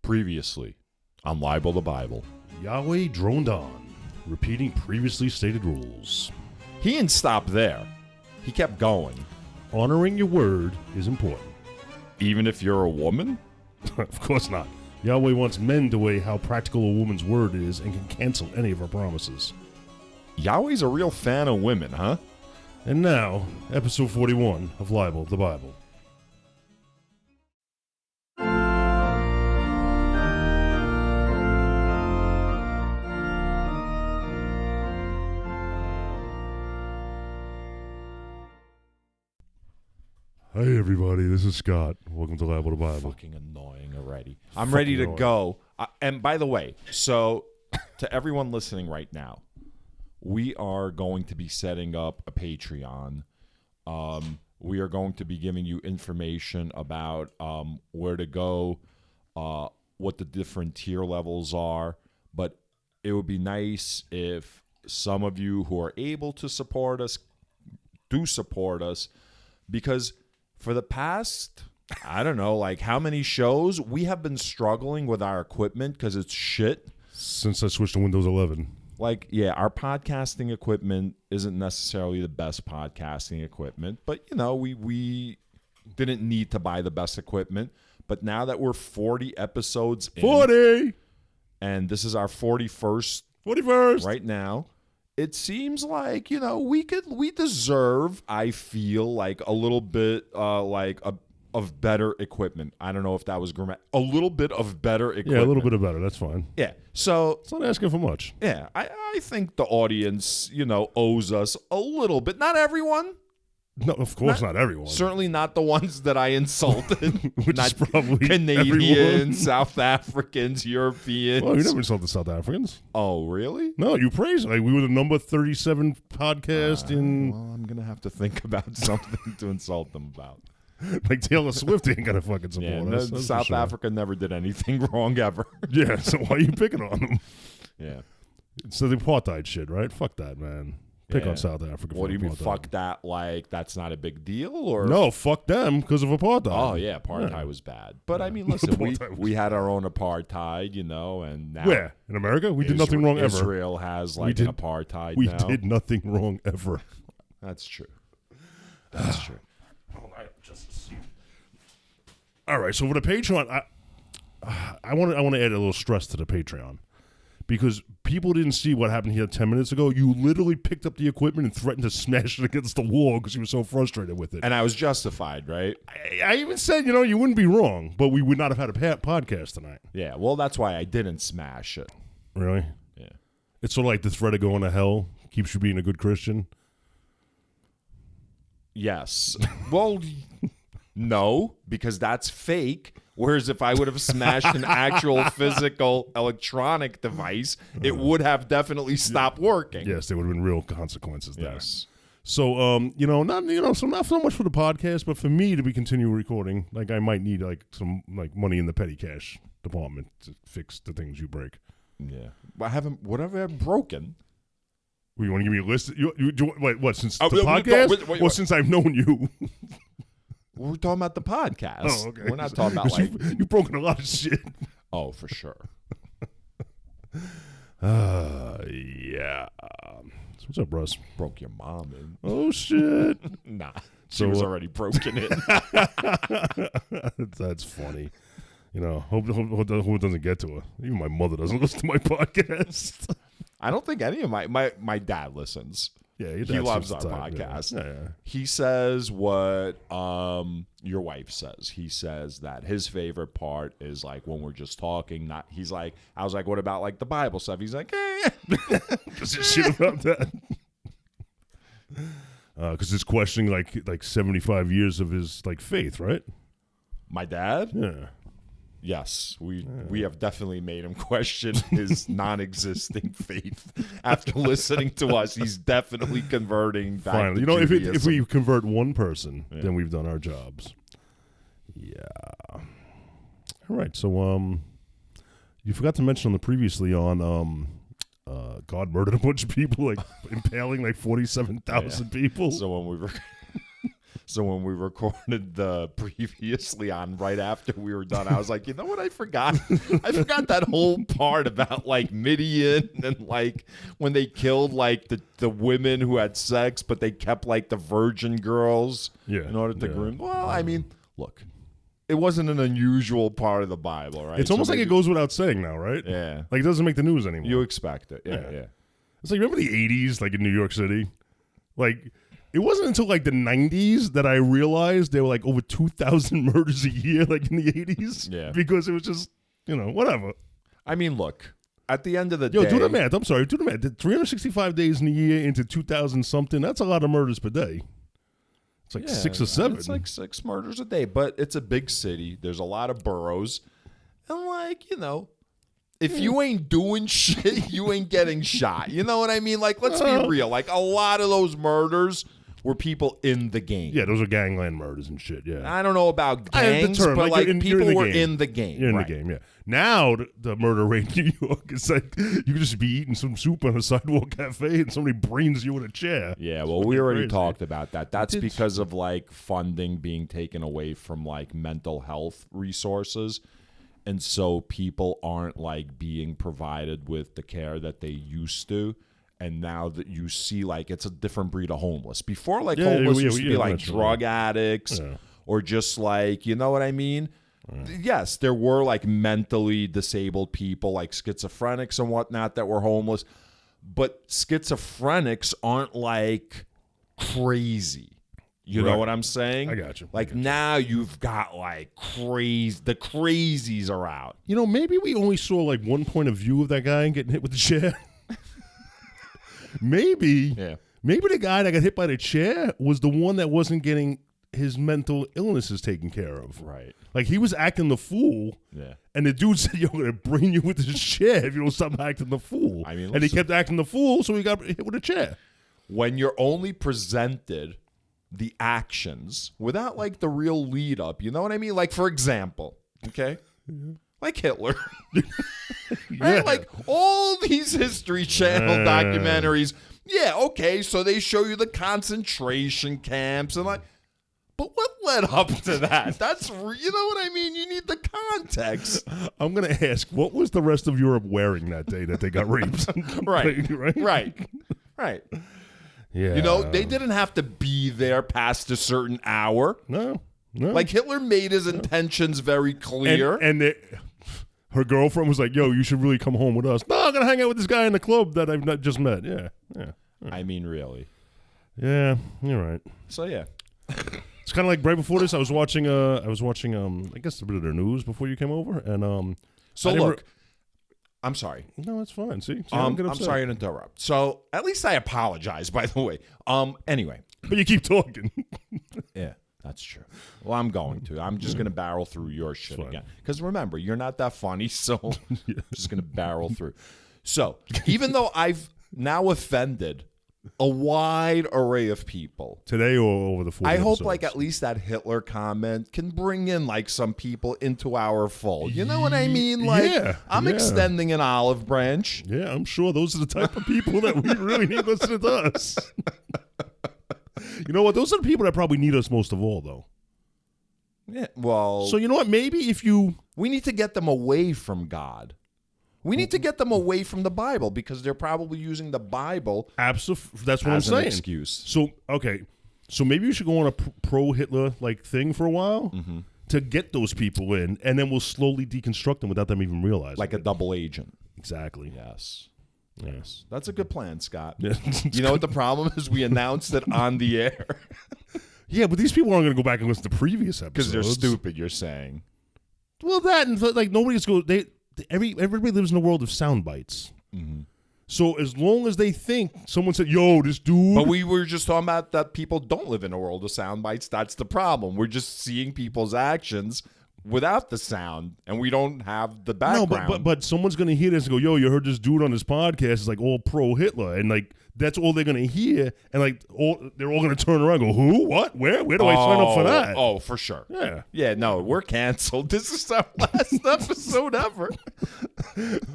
Previously on Libel the Bible. Yahweh droned on, repeating previously stated rules. He didn't stop there. He kept going. Honoring your word is important. Even if you're a woman? Of course not. Yahweh wants men to weigh how practical a woman's word is and can cancel any of her promises. Yahweh's a real fan of women, huh? And now, episode 41 of Libel the Bible. Hey everybody, this is Scott. Welcome to Libel the Bible. Fucking annoying already. I'm ready to go. And by the way, so to everyone listening right now, we are going to be setting up a Patreon. We are going to be giving you information about where to go, what the different tier levels are. But it would be nice if some of you who are able to support us do support us, because for the past, I don't know, like how many shows, we have been struggling with our equipment because it's shit. Since I switched to Windows 11. Like, yeah, our podcasting equipment isn't necessarily the best podcasting equipment, but, you know, we didn't need to buy the best equipment. But now that we're 40 episodes in, 40! And this is our 41st 41st! right now, it seems like, you know, we deserve, I feel, like a little bit of better equipment. I don't know if that was a little bit of better equipment. Yeah, a little bit of better. That's fine. Yeah. So it's not asking for much. Yeah, I think the audience, you know, owes us a little bit. Not everyone. No, of course not everyone. Certainly not the ones that I insulted. Which not is probably Canadians, everyone. South Africans, Europeans. Well, you never insulted South Africans. Oh, really? No, you praised. Like, we were the number 37 podcast in... Well, I'm going to have to think about something to insult them about. Like Taylor Swift ain't gonna fucking support Yeah, us. That's South for sure. Africa never did anything wrong ever. Yeah, so why are you picking on them? Yeah. So the apartheid shit, right? Fuck that, man. Pick on South Africa. What do you mean, apartheid. fuck that? Like, that's not a big deal? Or No, fuck them because of apartheid. Oh, yeah, apartheid was bad. But, I mean, listen, we had our own apartheid, you know, and now... Where? In America? We did nothing wrong ever. Israel has, like, an apartheid We now. did nothing wrong ever. That's true. That's true. All right, so for the Patreon, I want to add a little stress to the Patreon, because people didn't see what happened here 10 minutes ago. You literally picked up the equipment and threatened to smash it against the wall because you were so frustrated with it. And I was justified, right? I even said, you know, you wouldn't be wrong, but we would not have had a podcast tonight. Yeah, well, that's why I didn't smash it. Really? Yeah. It's sort of like the threat of going to hell keeps you being a good Christian. Yes. Well... No, because that's fake. Whereas if I would have smashed an actual physical electronic device, it would have definitely stopped working. Yes, there would have been real consequences there. Yes. So, so not so much for the podcast, but for me to be continue recording, like I might need like some like money in the petty cash department to fix the things you break. Yeah. Whatever I've broken. Well, you want to give me a list? Wait, what? Since the wait, podcast? wait. Well, since I've known you. We're talking about the podcast. Oh, okay. We're not talking about like... You've broken a lot of shit. Oh, for sure. Yeah. So what's up, Russ? Broke your mom in. Oh, shit. Nah. She was already broken in. That's funny. You know, hope it doesn't get to her. Even my mother doesn't listen to my podcast. I don't think any of my dad listens. Yeah, he loves our podcast. Yeah. He says what your wife says. He says that his favorite part is like when we're just talking. He's like, I was like, what about like the Bible stuff? He's like, Does it shit about that? Because it's questioning like 75 years of his like faith, right? My dad? Yeah. Yes, we have definitely made him question his non-existing faith. After listening to us, he's definitely converting back Finally, to Judaism. if we convert one person, then we've done our jobs. Yeah. All right. So you forgot to mention on the previously on God murdered a bunch of people, like impaling like 47,000 people. So when we were So when we recorded the previously on right after we were done, I was like, you know what I forgot? I forgot that whole part about like Midian and like when they killed like the women who had sex, but they kept like the virgin girls in order to groom. Well, I mean, look, it wasn't an unusual part of the Bible, right? It's almost like it goes without saying now, right? Yeah. Like it doesn't make the news anymore. You expect it. Yeah. It's like, remember the 80s, like in New York City? Like, it wasn't until like the 90s that I realized there were like over 2,000 murders a year, like in the 80s. Yeah. Because it was just, whatever. I mean, look, at the end of the day. Yo, do the math. I'm sorry. Do the math. 365 days in a year into 2,000 something, that's a lot of murders per day. It's like 6 or 7. It's like 6 murders a day, but it's a big city. There's a lot of boroughs. And like, if you ain't doing shit, you ain't getting shot. You know what I mean? Like, let's be real. Like, a lot of those murders were people in the game. Yeah, those are gangland murders and shit, yeah. I don't know about gangs, but like people were in the game. You're in the game, yeah. Now, the murder rate in New York is like, you could just be eating some soup on a sidewalk cafe and somebody brains you with a chair. Yeah, well, we already talked about that. That's because of like funding being taken away from like mental health resources. And so people aren't like being provided with the care that they used to. And now that you see like it's a different breed of homeless. Before like homeless used to be like drug addicts or just like, you know what I mean? Yes, there were like mentally disabled people like schizophrenics and whatnot that were homeless. But schizophrenics aren't like crazy. You know what I'm saying? I got you. Like now you've got like the crazies are out. Maybe we only saw like one point of view of that guy getting hit with the chair. Maybe the guy that got hit by the chair was the one that wasn't getting his mental illnesses taken care of. Right. Like he was acting the fool. Yeah. And the dude said, "Yo, I'm gonna bring you with this chair if you don't stop acting the fool." I mean, and he kept acting the fool, so he got hit with a chair. When you're only presented the actions without like the real lead up, you know what I mean? Like for example, okay, like Hitler, right? Like all these History Channel documentaries. Yeah, okay, so they show you the concentration camps and like, but what led up to that? That's, you know what I mean? You need the context. I'm going to ask, what was the rest of Europe wearing that day that they got raped? Right. Yeah. They didn't have to be there past a certain hour. No. Like Hitler made his intentions very clear. And her girlfriend was like, "Yo, you should really come home with us." No, I'm going to hang out with this guy in the club that I've not just met. Yeah. I mean, really. Yeah, you're right. So, yeah. It's kind of like right before this, I was watching I guess a bit of the news before you came over. And so look. I'm sorry. No, it's fine. See, I'm sorry to interrupt. So at least I apologize, by the way. Anyway. But you keep talking. Yeah, that's true. Well, I'm going to. I'm just going to barrel through your shit again. Because remember, you're not that funny, so I'm just going to barrel through. So even though I've now offended a wide array of people today or over the 40 I hope episodes. like at least that Hitler comment can bring in like some people into our fold. You know what I mean? Like I'm extending an olive branch. Yeah, I'm sure those are the type of people that we really need listening to us. You know what? Those are the people that probably need us most of all, though. Yeah. Well, so you know what? Maybe we need to get them away from God. We need to get them away from the Bible because they're probably using the Bible. Absolutely, that's what as I'm saying. An excuse. So maybe you should go on a pro-Hitler like thing for a while to get those people in, and then we'll slowly deconstruct them without them even realizing. Like a double agent. Exactly. Yes. That's a good plan, Scott. Yeah. You know what the problem is? We announced it on the air. Yeah, but these people aren't going to go back and listen to previous episodes because they're stupid. You're saying. Well, that and like nobody's going. Everybody lives in a world of sound bites. Mm-hmm. So as long as they think someone said, "Yo, this dude," but we were just talking about that people don't live in a world of sound bites. That's the problem. We're just seeing people's actions without the sound, and we don't have the background. No, but someone's gonna hear this and go, "Yo, you heard this dude on this podcast is like all pro Hitler," and like that's all they're gonna hear, and like they're all gonna turn around and go, "Who? What? Where do I sign up for that?" Oh, for sure. Yeah. No, we're canceled. This is our last episode ever.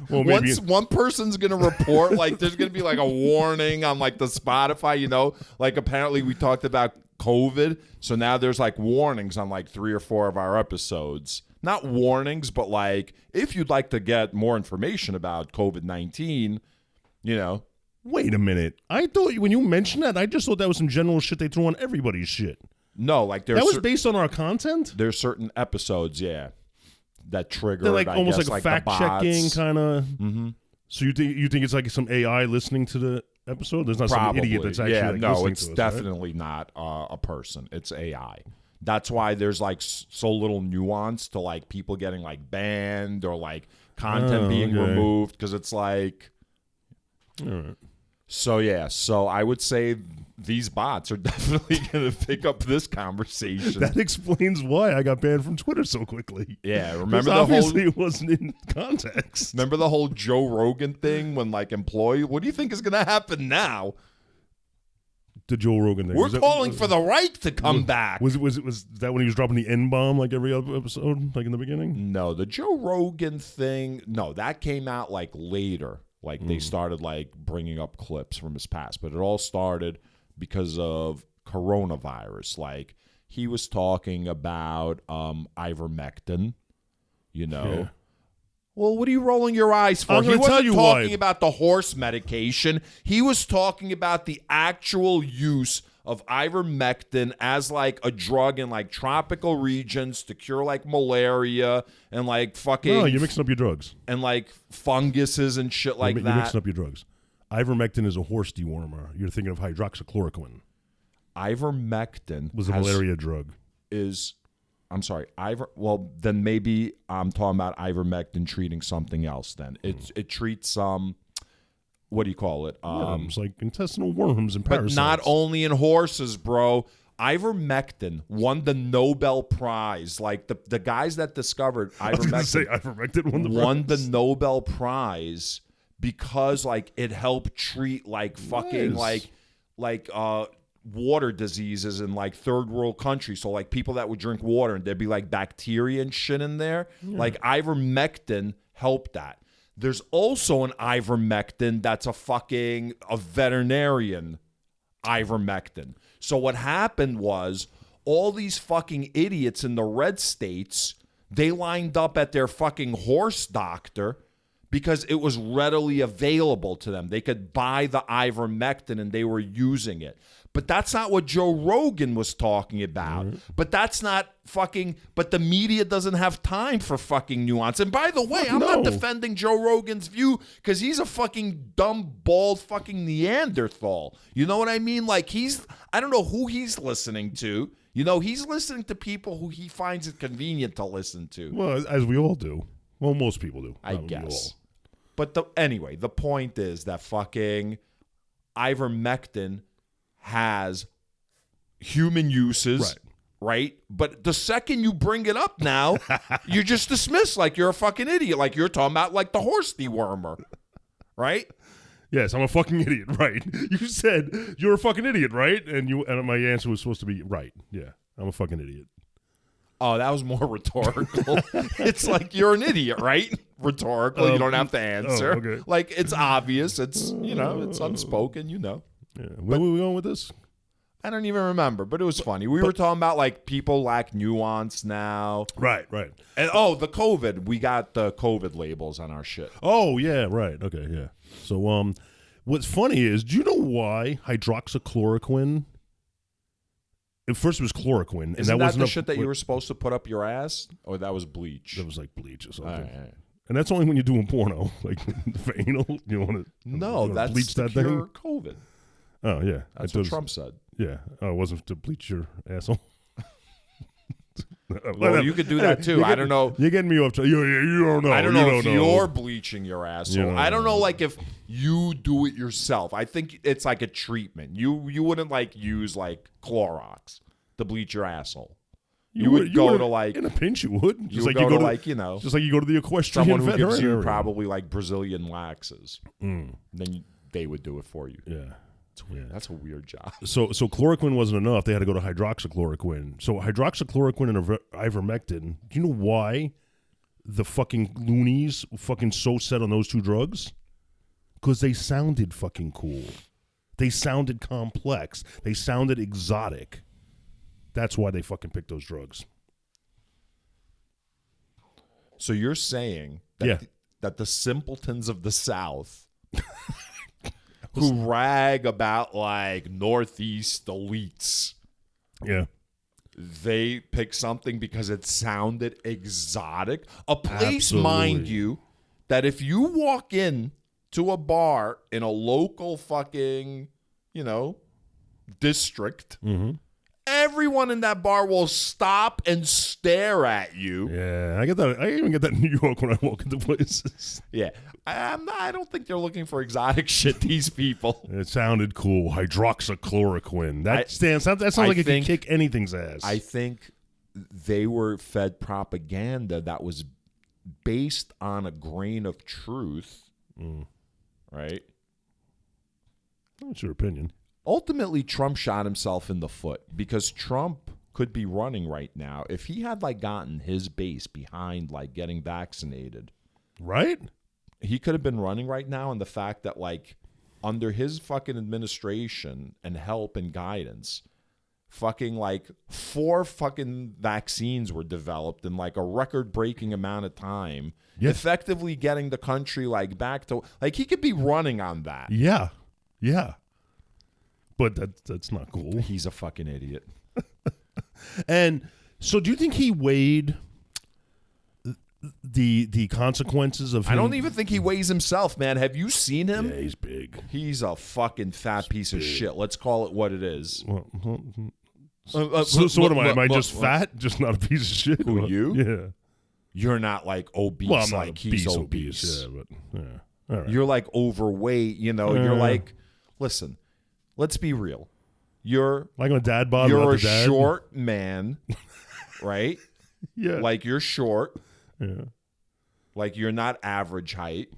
Well, once one person's gonna report, like there's gonna be like a warning on like the Spotify. Like apparently we talked about COVID. So now there's like warnings on like 3 or 4 of our episodes. Not warnings, but like if you'd like to get more information about COVID-19, you know. Wait a minute. I thought when you mentioned that, I just thought that was some general shit they threw on everybody's shit. No, like there's that was based on our content? There's certain episodes, yeah, that trigger. They're like almost like a fact checking kind of. Mm-hmm. So you think it's like some AI listening to the episode? There's not some idiot that's actually no, listening it's to us, definitely not a person. It's AI. That's why there's like so little nuance to like people getting like banned or like content being removed because it's like. All right. So yeah, so I would say these bots are definitely going to pick up this conversation. That explains why I got banned from Twitter so quickly. Yeah, remember the obviously it wasn't in context. Remember the whole Joe Rogan thing when like employee? What do you think is going to happen now? The Joe Rogan thing. We're calling for the right to come back. Was that when he was dropping the N-bomb like every other episode, like in the beginning? No, the Joe Rogan thing. No, that came out like later. Like they started like bringing up clips from his past, but it all started because of coronavirus. Like he was talking about ivermectin, you know. Yeah. Well, what are you rolling your eyes for? He wasn't talking about the horse medication. He was talking about the actual use of ivermectin as like a drug in like tropical regions to cure like malaria and like fucking. No, you're mixing up your drugs. And like funguses and shit like that. You're mixing up your drugs. Ivermectin is a horse dewormer. You're thinking of hydroxychloroquine. Ivermectin was a malaria drug. I'm sorry. Well, then maybe I'm talking about ivermectin treating something else. Then it treats what do you call it? Worms, like intestinal worms and parasites. But not only in horses, bro. Ivermectin won the Nobel Prize. Like the guys that discovered ivermectin, won the Nobel Prize because like it helped treat like fucking like water diseases in like third world countries. So like people that would drink water and there'd be like bacteria and shit in there. Yeah. Like ivermectin helped that. There's also an ivermectin that's a veterinarian ivermectin. So what happened was all these fucking idiots in the red states, they lined up at their fucking horse doctor because it was readily available to them. They could buy the ivermectin and they were using it. But that's not what Joe Rogan was talking about. Mm-hmm. But that's not fucking, but the media doesn't have time for fucking nuance. And by the way, I'm not defending Joe Rogan's view because he's a fucking dumb, bald fucking Neanderthal. You know what I mean? Like I don't know who he's listening to. You know, he's listening to people who he finds it convenient to listen to. Well, as we all do. Well, most people do. I guess. But anyway, the point is that fucking ivermectin has human uses, right? But the second you bring it up now, you're just dismissed like you're a fucking idiot. Like you're talking about like the horse dewormer, right? Yes, I'm a fucking idiot, right? You said you're a fucking idiot, right? And my answer was supposed to be right. Yeah, I'm a fucking idiot. Oh, that was more rhetorical. It's like you're an idiot, right? Rhetorical. You don't have to answer. Oh, okay. Like it's obvious. It's it's unspoken. You know. Yeah. Where were we going with this? I don't even remember, but it was funny. We were talking about like people lack nuance now. Right. And the COVID. We got the COVID labels on our shit. Oh yeah, right. Okay, yeah. So what's funny is, do you know why hydroxychloroquine? At first it was chloroquine. Isn't that the shit that you were supposed to put up your ass? Or that was bleach? That was like bleach or something. All right. And that's only when you're doing porno, like for anal. You want to that's bleach that thing? COVID. Oh yeah, that's what Trump said. Yeah, it wasn't to bleach your asshole. Well, you could do that too. I don't know. You're getting me off. You don't know. I don't know if you're bleaching your asshole. I don't know, like if you do it yourself. I think it's like a treatment. You wouldn't like use like Clorox to bleach your asshole. You would go to like in a pinch. You would just like you go to like just like you go to the equestrian. Someone who gives you probably like Brazilian waxes. Then they would do it for you. Yeah. Yeah, that's a weird job. So chloroquine wasn't enough. They had to go to hydroxychloroquine. So hydroxychloroquine and ivermectin. Do you know why the fucking loonies fucking so set on those two drugs? Because they sounded fucking cool. They sounded complex. They sounded exotic. That's why they fucking pick those drugs. So you're saying that, that the simpletons of the South who rag about like Northeast elites, they pick something because it sounded exotic? A place, mind you, that if you walk in to a bar in a local fucking, district, everyone in that bar will stop and stare at you. Yeah, I get that. I even get that in New York when I walk into places. Yeah, I don't think they're looking for exotic shit. These people. It sounded cool. Hydroxychloroquine. That sounds like it can kick anything's ass. I think they were fed propaganda that was based on a grain of truth. Right. That's your opinion. Ultimately, Trump shot himself in the foot because Trump could be running right now if he had like gotten his base behind like getting vaccinated. Right? He could have been running right now, and the fact that like under his fucking administration and help and guidance, fucking like 4 fucking vaccines were developed in like a record-breaking amount of time, effectively getting the country like back to like he could be running on that. Yeah. But that's not cool. He's a fucking idiot. And so do you think he weighed the consequences of him? I don't even think he weighs himself, man. Have you seen him? Yeah, he's big. He's a fucking fat piece of shit. Let's call it what it is. So what am I? Am I just fat? Just not a piece of shit? Who, you? Yeah. You're not like obese. Well, I'm not like he's obese. Yeah, but all right. You're like overweight. You're like, listen, let's be real. You're like a dad bod. You're a short man, right? Yeah. Like you're short. Yeah. Like you're not average height.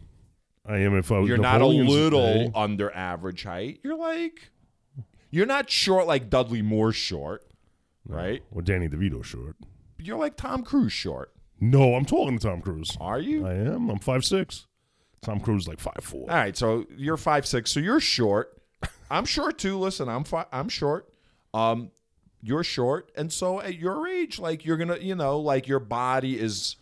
I am if I was. You're not a little under average height. You're not short like Dudley Moore short, right? Or Danny DeVito short. You're like Tom Cruise short. No, I'm talking to Tom Cruise. Are you? I am. I'm 5'6". Tom Cruise is like 5'4". All right, so you're 5'6", so you're short. I'm short too. Listen, I'm short. You're short, and so at your age, like you're gonna, like your body is.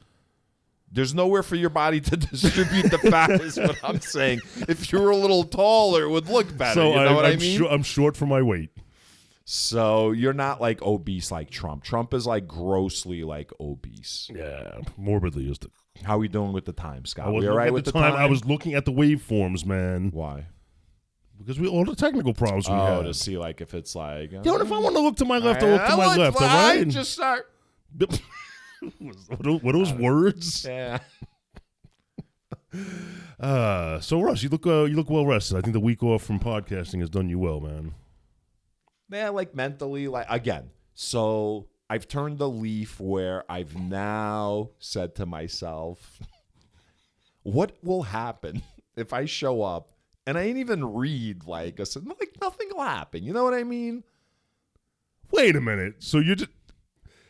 There's nowhere for your body to distribute the fat. Is what I'm saying. If you were a little taller, it would look better. So you know what I mean? I'm short for my weight. So you're not like obese like Trump. Trump is like grossly like obese. Yeah, morbidly is the. How are we doing with the time, Scott? I was all right with the time? I was looking at the waveforms, man. Why? Because all the technical problems we have. To see like if it's like. If I want to look to my left, I'll look to my left. All right. I just start. What are those words? Yeah. So Russ, you look well rested. I think the week off from podcasting has done you well, man. Yeah, like mentally, like again. So I've turned the leaf where I've now said to myself, what will happen if I show up and I ain't even read like nothing will happen. You know what I mean? Wait a minute. So you just.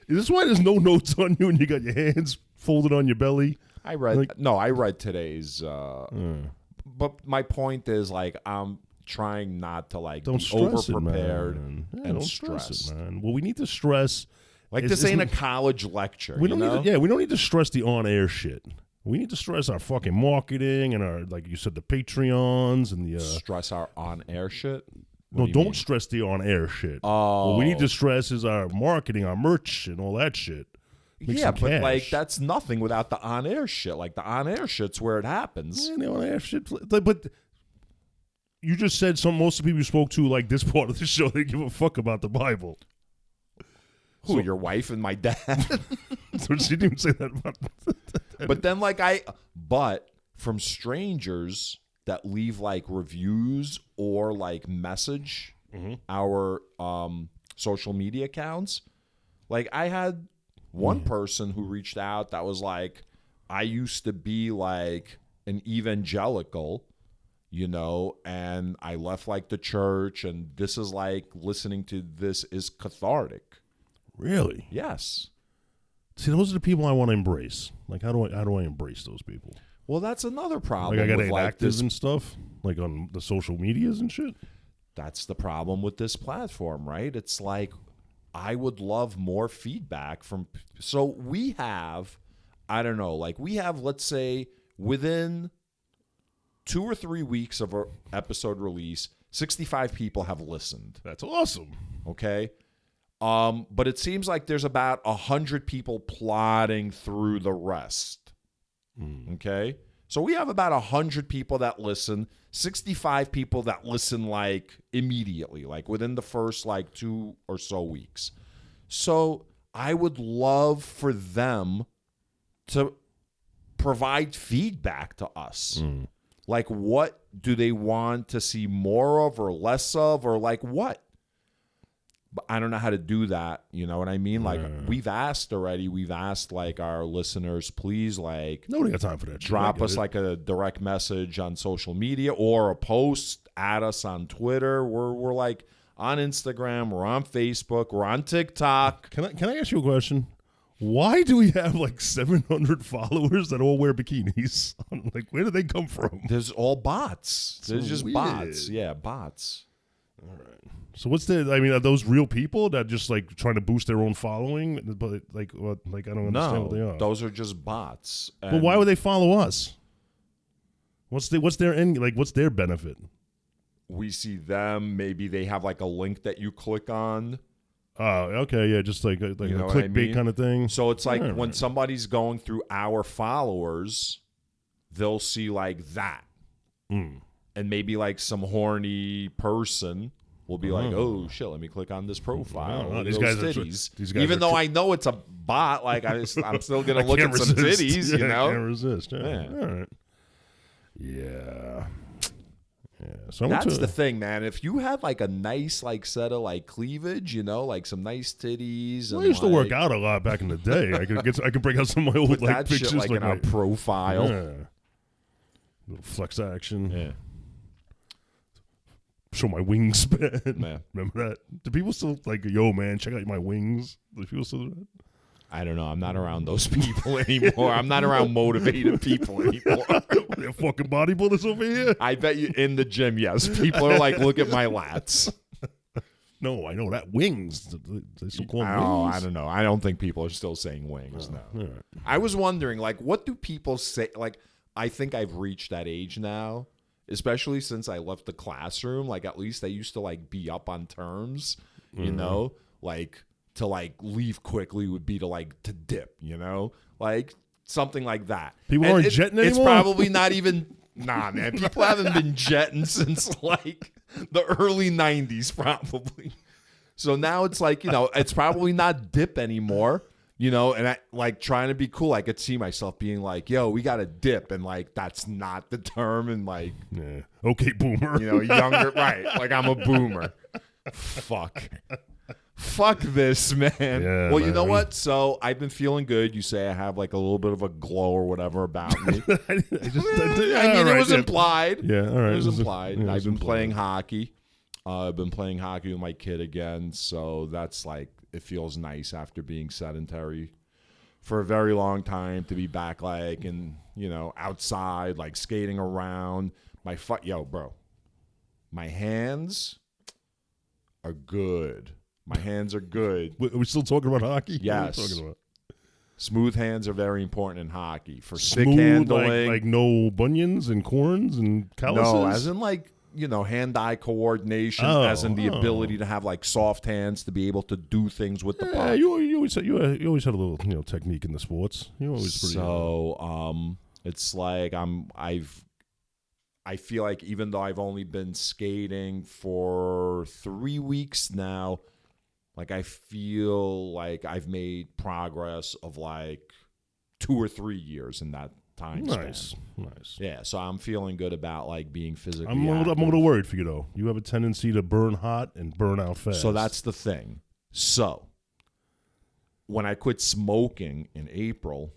Is this why there's no notes on you and you got your hands folded on your belly? I read today's. But my point is, like, I'm trying not to like be over-prepared and stress, man. Well, we need to stress. Like this ain't a college lecture. We don't need to stress the on-air shit. We need to stress our fucking marketing and our, like you said, the Patreons and the stress our on-air shit. No, don't stress the on-air shit. Oh. What we need to stress is our marketing, our merch, and all that shit. Yeah, but like that's nothing without the on-air shit. Like the on-air shit's where it happens. Yeah, the on-air shit. But you just said most of the people you spoke to, like this part of the show, they give a fuck about the Bible. Who, your wife and my dad? So she didn't even say that about But then but from strangers that leave like reviews or like message our social media accounts. Like I had one person who reached out that was like, I used to be like an evangelical, and I left like the church, and this is like listening to this is cathartic. Really? Yes. See, those are the people I want to embrace. Like, how do I embrace those people? Well, that's another problem. Like, I got to get active and stuff, like on the social medias and shit. That's the problem with this platform, right? It's like I would love more feedback from. So we have, I don't know, like we have, let's say, within 2 or 3 weeks of our episode release, 65 people have listened. That's awesome. Okay. But it seems like there's about 100 people plodding through the rest. Okay. So we have about 100 people that listen, 65 people that listen like immediately, like within the first like 2 or so weeks. So I would love for them to provide feedback to us. Like, what do they want to see more of or less of, or like what? But I don't know how to do that. You know what I mean? Like, we've asked already. We've asked, like, our listeners, please, like, nobody got time for that. Drop us like a direct message on social media or a post, add us on Twitter. We're like on Instagram. We're on Facebook. We're on TikTok. Can I ask you a question? Why do we have like 700 followers that all wear bikinis? Like, where do they come from? There's all bots. There's just weird. bots. Yeah, bots. All right. So what's the? I mean, are those real people that just like trying to boost their own following? But like, what? Like, I don't understand what they are. Those are just bots. But why would they follow us? What's their end? Like, what's their benefit? We see them. Maybe they have like a link that you click on. Oh, okay, yeah, just like a clickbait kind of thing. So it's like when somebody's going through our followers, they'll see like that. And maybe like some horny person will be like, oh, shit, let me click on this profile. These guys are even though I know it's a bot, like I'm still going to look at some titties, you know? I can't resist. Yeah. All right. Yeah. Yeah, so that's the thing, man. If you had like a nice like set of like cleavage, you know, like some nice titties. Well, I used to work out a lot back in the day. I could bring out some of my old like pictures, shit, like in our profile. Yeah. Little flex action. Yeah. Show my wingspan. Man. Remember that? Do people still like, yo, man, check out my wings? Do people still do that? I don't know. I'm not around those people anymore. I'm not around motivated people anymore. They're fucking bodybuilders over here. I bet you in the gym, yes. People are like, look at my lats. No, I know that wings. They still call them wings? I don't know. I don't think people are still saying wings. No. Right. I was wondering, like, what do people say? Like, I think I've reached that age now, especially since I left the classroom. Like, at least I used to like be up on terms, you know, like. To like leave quickly would be to like to dip, you know, like something like that. People aren't jetting anymore. It's probably not even. Nah, man. People haven't been jetting since like the early '90s, probably. So now it's like, you know, it's probably not dip anymore, you know. And I like trying to be cool. I could see myself being like, "Yo, we got to dip," and like that's not the term, and like, yeah, okay, boomer. You know, younger, right? Like I'm a boomer. Fuck this, man. Yeah, well, you know what? So I've been feeling good. You say I have like a little bit of a glow or whatever about me. I mean, it was implied. Yeah, all right. It was implied. Yeah, I've been playing hockey. I've been playing hockey with my kid again. So that's like, it feels nice after being sedentary for a very long time to be back like, and, you know, outside, like skating around. Yo, bro, my hands are good. My hands are good. Are we still talking about hockey? Yes. What are we talking about? Smooth hands are very important in hockey. For stick handling. Like no bunions and corns and calluses? No, as in like, you know, hand-eye coordination, as in the ability to have like soft hands to be able to do things with the puck. Yeah, you always had a little, you know, technique in the sports. You always pretty. So it's like I feel like even though I've only been skating for 3 weeks now, like I feel like I've made progress of like 2 or 3 years in that time span. Nice. Yeah, so I'm feeling good about like being physically I'm a little worried for you though. You have a tendency to burn hot and burn out fast. So that's the thing. So when I quit smoking in April,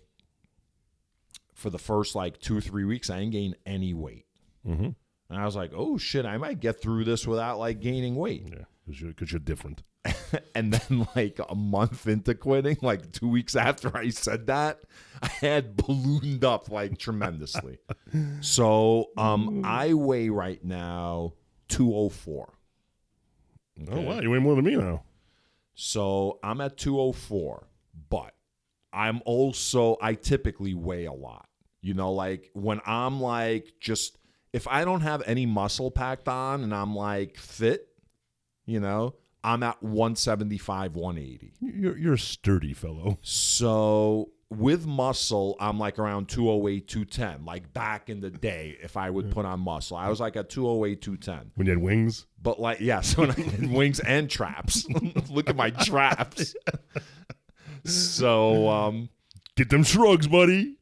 for the first like 2 or 3 weeks, I didn't gain any weight. Mm-hmm. And I was like, oh shit, I might get through this without like gaining weight. Yeah, because you're different. And then like a month into quitting, like 2 weeks after I said that, I had ballooned up like tremendously. So I weigh right now 204. Okay. Oh wow, you weigh more than me now. So I'm at 204, but I typically weigh a lot. You know, like when I'm like just, if I don't have any muscle packed on and I'm like fit, you know, I'm at 175, 180. You're a sturdy fellow. So with muscle, I'm like around 208, 210. Like back in the day, if I would put on muscle, I was like at 208, 210. When you had wings? But like, yes, when I had wings and traps. Look at my traps. So, get them shrugs, buddy.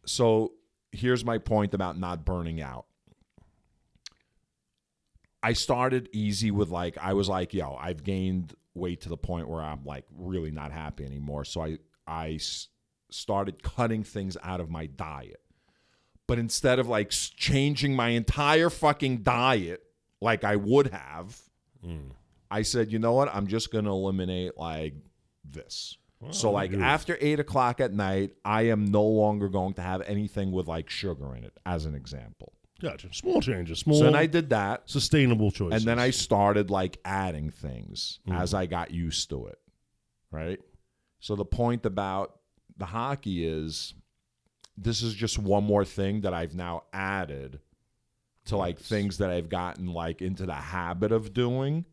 So here's my point about not burning out. I started easy with like, I was like, yo, I've gained weight to the point where I'm like really not happy anymore. So I started cutting things out of my diet. But instead of like changing my entire fucking diet like I would have, I said, you know what? I'm just going to eliminate like this. Well, so like after 8 o'clock at night, I am no longer going to have anything with like sugar in it, as an example. Gotcha. Small changes. Small. So then I did that. Sustainable choices. And then I started like adding things as I got used to it. Right? So the point about the hockey is this is just one more thing that I've now added to like things that I've gotten like into the habit of doing.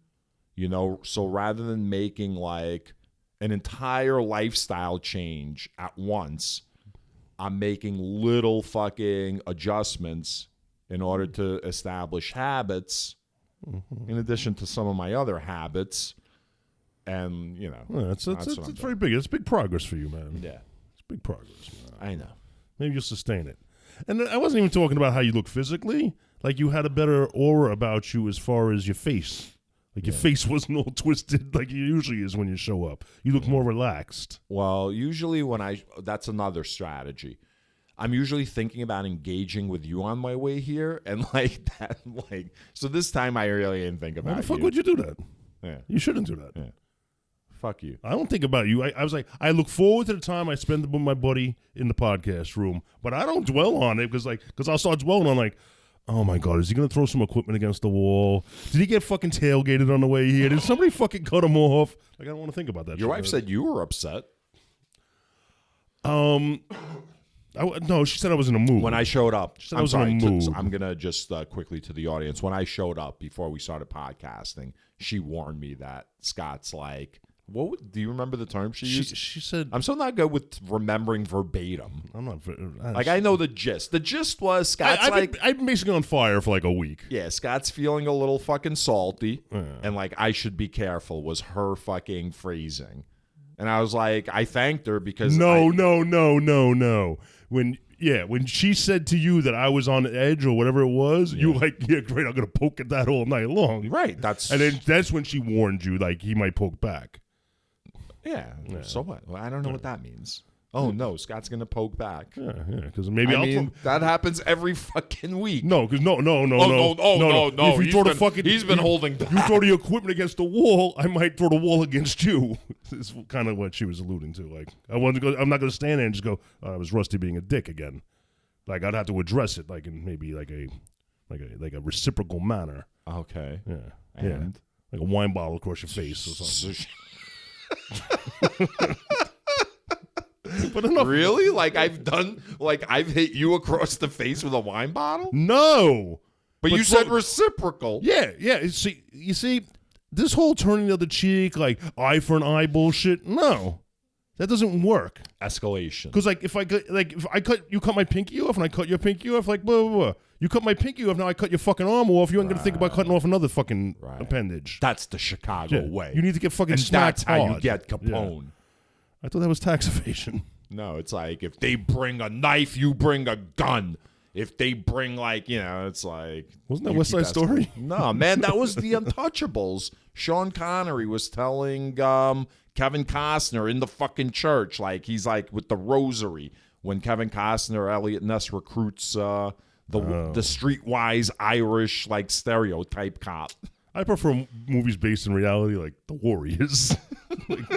You know, so rather than making like an entire lifestyle change at once, I'm making little fucking adjustments in order to establish habits, in addition to some of my other habits. And, you know. Yeah, it's very big. It's big progress for you, man. Yeah. It's big progress, man. I know. Maybe you'll sustain it. And I wasn't even talking about how you look physically. Like you had a better aura about you as far as your face. Like your face wasn't all twisted like it usually is when you show up. You look more relaxed. Well, usually that's another strategy. I'm usually thinking about engaging with you on my way here, and like that, like so. This time, I really didn't think about. Why the fuck would you do that? Yeah, you shouldn't do that. Yeah, fuck you. I don't think about you. I was like, I look forward to the time I spend with my buddy in the podcast room, but I don't dwell on it because I'll start dwelling on like, oh my God, is he gonna throw some equipment against the wall? Did he get fucking tailgated on the way here? Did somebody fucking cut him off? Like I don't want to think about that. Your wife said you were upset. No, she said I was in a mood. When I showed up. She said I was in a mood. I'm going to just quickly to the audience. When I showed up before we started podcasting, she warned me that Scott's like, do you remember the term she used? She said... I'm so not good with remembering verbatim. I'm not... I know the gist. The gist was Scott's I've been basically on fire for like a week. Yeah, Scott's feeling a little fucking salty. Yeah. And like, I should be careful was her fucking phrasing. And I was like, I thanked her because No. When she said to you that I was on edge or whatever it was, you were like, yeah, great, I'm going to poke at that all night long. Right. And then that's when she warned you, like, he might poke back. Yeah. So what? Well, I don't know what that means. Oh, no, Scott's going to poke back. Yeah, because maybe that happens every fucking week. No, because no. If he's been holding back. You throw the equipment against the wall, I might throw the wall against you. Is kind of what she was alluding to. Like, I'm not going to stand there and just go, I was Rusty being a dick again. Like, I'd have to address it, like in maybe like a reciprocal manner. Okay. Yeah. And like a wine bottle across your face or something. But enough. Really? Like I've hit you across the face with a wine bottle? No. But you said reciprocal. Yeah. You see, this whole turning the other cheek, like eye for an eye bullshit, no. That doesn't work. Escalation. Because if you cut my pinky off and I cut your pinky off, like blah, blah, blah. You cut my pinky off, now I cut your fucking arm off, you ain't going to think about cutting off another fucking appendage. That's the Chicago way. You need to get fucking That's smacked how hard. you get Capone. Yeah. I thought that was tax evasion. No, it's like if they bring a knife, you bring a gun. If they bring it's like... Wasn't that West Side Story? No, man, that was The Untouchables. Sean Connery was telling Kevin Costner in the fucking church, like he's like with the rosary when Kevin Costner, Elliot Ness recruits the streetwise Irish like stereotype cop. I prefer movies based in reality, like The Warriors. Like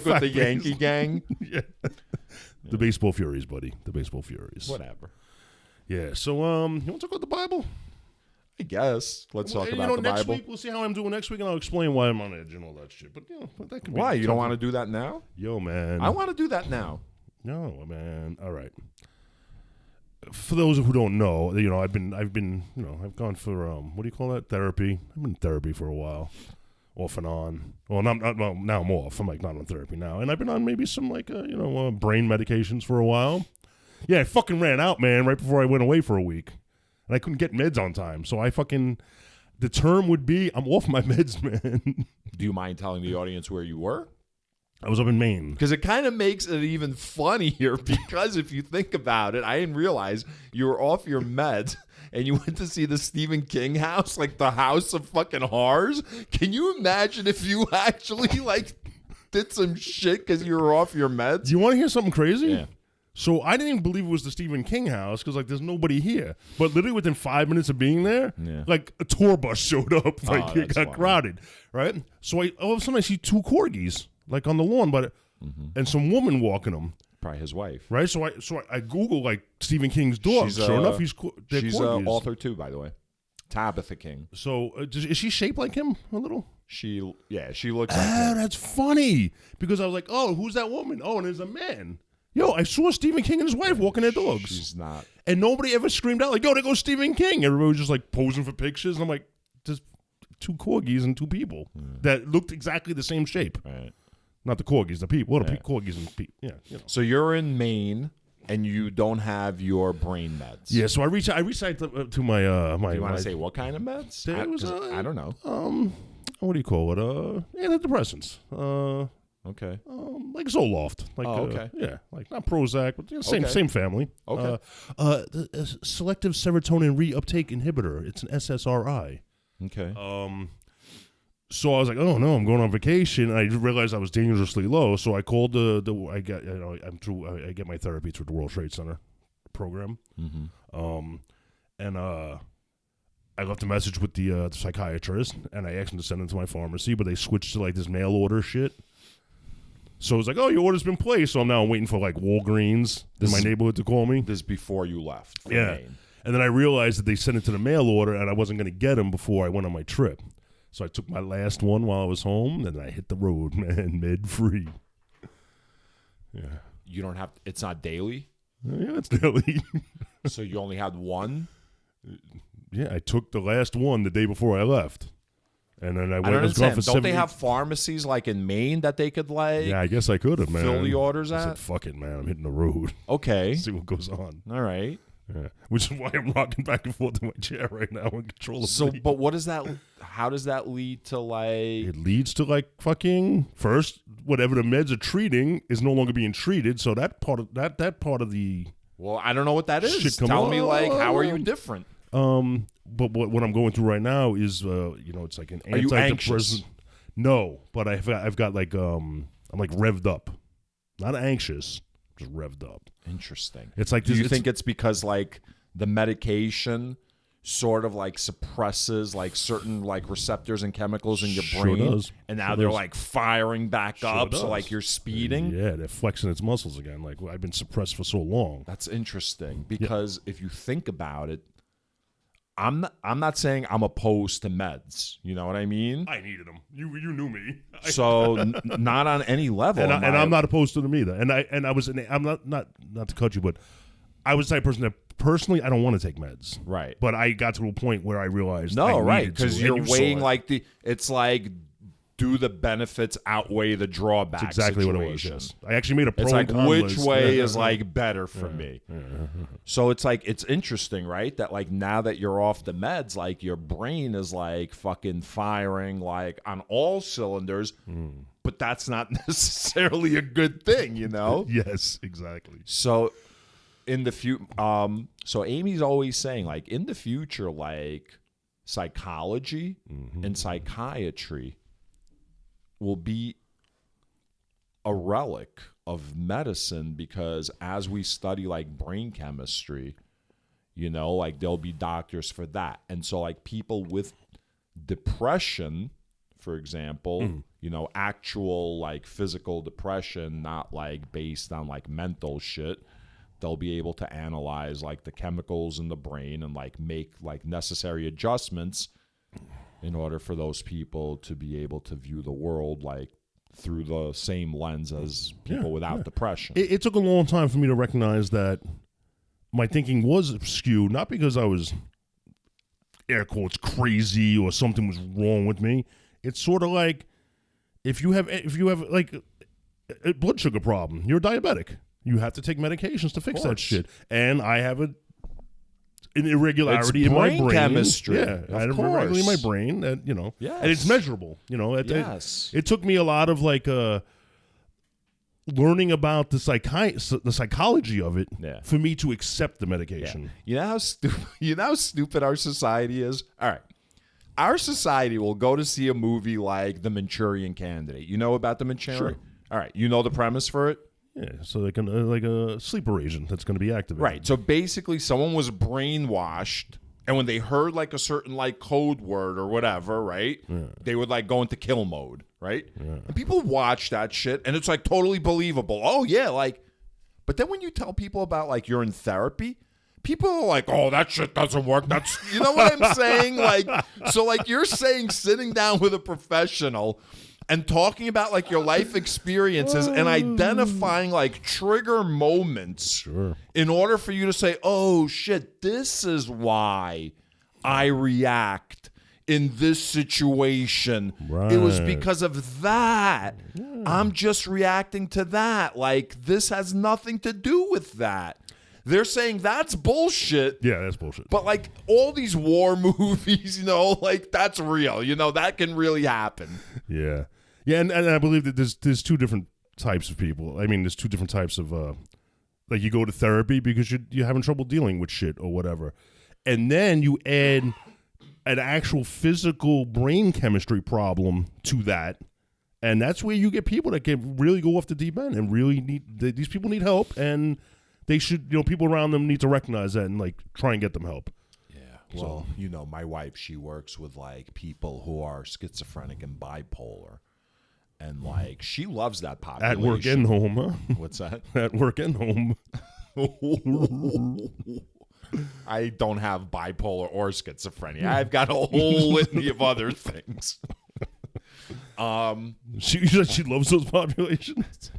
with the Yankee gang? Yeah. The Baseball Furies, buddy. The Baseball Furies. Whatever. Yeah, so you want to talk about the Bible? I guess. Let's talk about the next Bible. week, we'll see how I'm doing next week, and I'll explain why I'm on edge and all that shit. But, that could be... Why? You don't want to do that now? Yo, man. I want to do that now. No, man. All right. For those who don't know, I've gone for, what do you call that? Therapy. I've been in therapy for a while. Off and on. Well, now I'm off. I'm, not on therapy now. And I've been on maybe some, brain medications for a while. Yeah, I fucking ran out, man, right before I went away for a week. And I couldn't get meds on time. So the term would be, I'm off my meds, man. Do you mind telling the audience where you were? I was up in Maine. Because it kind of makes it even funnier because if you think about it, I didn't realize you were off your meds and you went to see the Stephen King house, like the house of fucking horrors. Can you imagine if you actually did some shit because you were off your meds? Do you want to hear something crazy? Yeah. So I didn't even believe it was the Stephen King house because there's nobody here. But literally within 5 minutes of being there, a tour bus showed up. It got crowded, right? So all of a sudden I see 2 corgis on the lawn, and some woman walking them. Probably his wife, right? So I Google Stephen King's dog. Sure enough, she's an author too, by the way, Tabitha King. So is she shaped like him a little? She looks like him. That's funny because I was like, oh, who's that woman? Oh, and there's a man. Yo, I saw Stephen King and his wife walking their dogs. She's not. And nobody ever screamed out yo, there goes Stephen King. Everybody was just posing for pictures. And I'm like, there's 2 corgis and 2 people that looked exactly the same shape. Right. Not the corgis, the people. Well, the corgis and people. Yeah. So you're in Maine and you don't have your brain meds. Yeah. So I reached out to my Do you want to say what kind of meds? I don't know. What do you call it? Antidepressants. Okay. Like Zoloft. okay. Not Prozac, but same family. Okay. The selective serotonin reuptake inhibitor. It's an SSRI. Okay. So I was like, oh no, I'm going on vacation, and I realized I was dangerously low. So I called I get my therapy through the World Trade Center program. Mm-hmm. And I left a message with the psychiatrist, and I asked him to send it to my pharmacy, but they switched to this mail order shit. So it was your order's been placed. So I'm now waiting for Walgreens in my neighborhood to call me. This is before you left. Maine. And then I realized that they sent it to the mail order, and I wasn't going to get them before I went on my trip. So I took my last one while I was home, and then I hit the road, man, med-free. Yeah. You don't have, it's not daily? Yeah, it's daily. So you only had one? Yeah, I took the last one the day before I left. And then I don't understand. Don't they have pharmacies in Maine that they could Yeah, I guess I could have, man. Fill the orders I at? said, fuck it, man. I'm hitting the road. Okay. See what goes on. All right. Yeah. Which is why I'm rocking back and forth in my chair right now in control of So, but what does that, how does that lead to It leads to fucking, first, whatever the meds are treating is no longer being treated. So that part of the Well, I don't know what that is. Tell me how are you different? But what I'm going through right now is, it's like an antidepressant. Are you anxious? No, but I've got I'm revved up, not anxious, just revved up. Interesting. It's like, do you think it's because the medication sort of suppresses certain receptors and chemicals in your brain, does. And now they're firing back up, does. so you're speeding. Yeah, they're flexing its muscles again. I've been suppressed for so long. That's interesting because if you think about it, I'm not saying I'm opposed to meds. You know what I mean? I needed them. You knew me. So not on any level. And I'm not opposed to them either. And I was I'm not to cut you, but I was the type of person that personally I don't want to take meds. Right. But I got to a point where I realized because you're weighing it's do the benefits outweigh the drawbacks? That's exactly situation. what it was. Yes. I actually made a pro It's and con which list. way is better for me. So it's it's interesting, right? That now that you're off the meds, your brain is fucking firing on all cylinders, but that's not necessarily a good thing, you know? Yes, exactly. So in the future, so Amy's always saying in the future, psychology and psychiatry will be a relic of medicine because as we study brain chemistry, there'll be doctors for that. And so people with depression, for example, actual physical depression, not based on mental shit, they'll be able to analyze like the chemicals in the brain and like make like necessary adjustments in order for those people to be able to view the world like through the same lens as people without depression. It took a long time for me to recognize that my thinking was skewed, not because I was, air quotes, crazy or something was wrong with me. It's sort of like if you have like a blood sugar problem, you're diabetic. You have to take medications to fix that shit. And I have an irregularity in my brain. Chemistry. Yeah, I have an irregularity in my brain, and and it's measurable. Yes. It took me a lot of like learning about the psychology of it for me to accept the medication. Yeah. You know how stupid our society is? All right. Our society will go to see a movie like The Manchurian Candidate. You know about The Manchurian? Sure. All right. You know the premise for it? Yeah, so they can like a sleeper agent that's going to be activated. Right. So basically someone was brainwashed, and when they heard like a certain like code word or whatever, right? Yeah. They would like go into kill mode, right? Yeah. And people watch that shit and it's like totally believable. Oh yeah, like, but then when you tell people about like you're in therapy, people are like, oh, that shit doesn't work. That's, you know what I'm saying? Like, so like you're saying sitting down with a professional and talking about like your life experiences and identifying like trigger moments in order for you to say, oh shit, this is why I react in this situation. Right. It was because of that. Yeah. I'm just reacting to that. Like, this has nothing to do with that. They're saying that's bullshit. Yeah, that's bullshit. But like all these war movies, like that's real. That can really happen. Yeah. Yeah, and I believe that there's two different types of people. I mean, there's two different types of like you go to therapy because you're having trouble dealing with shit or whatever. And then you add an actual physical brain chemistry problem to that. And that's where you get people that can really go off the deep end and really these people need help, and they should, people around them need to recognize that and like try and get them help. Yeah. Well, my wife, she works with like people who are schizophrenic and bipolar. And like she loves that population. At work and home, huh? What's that? At work and home. I don't have bipolar or schizophrenia. I've got a whole litany of other things. She loves those populations.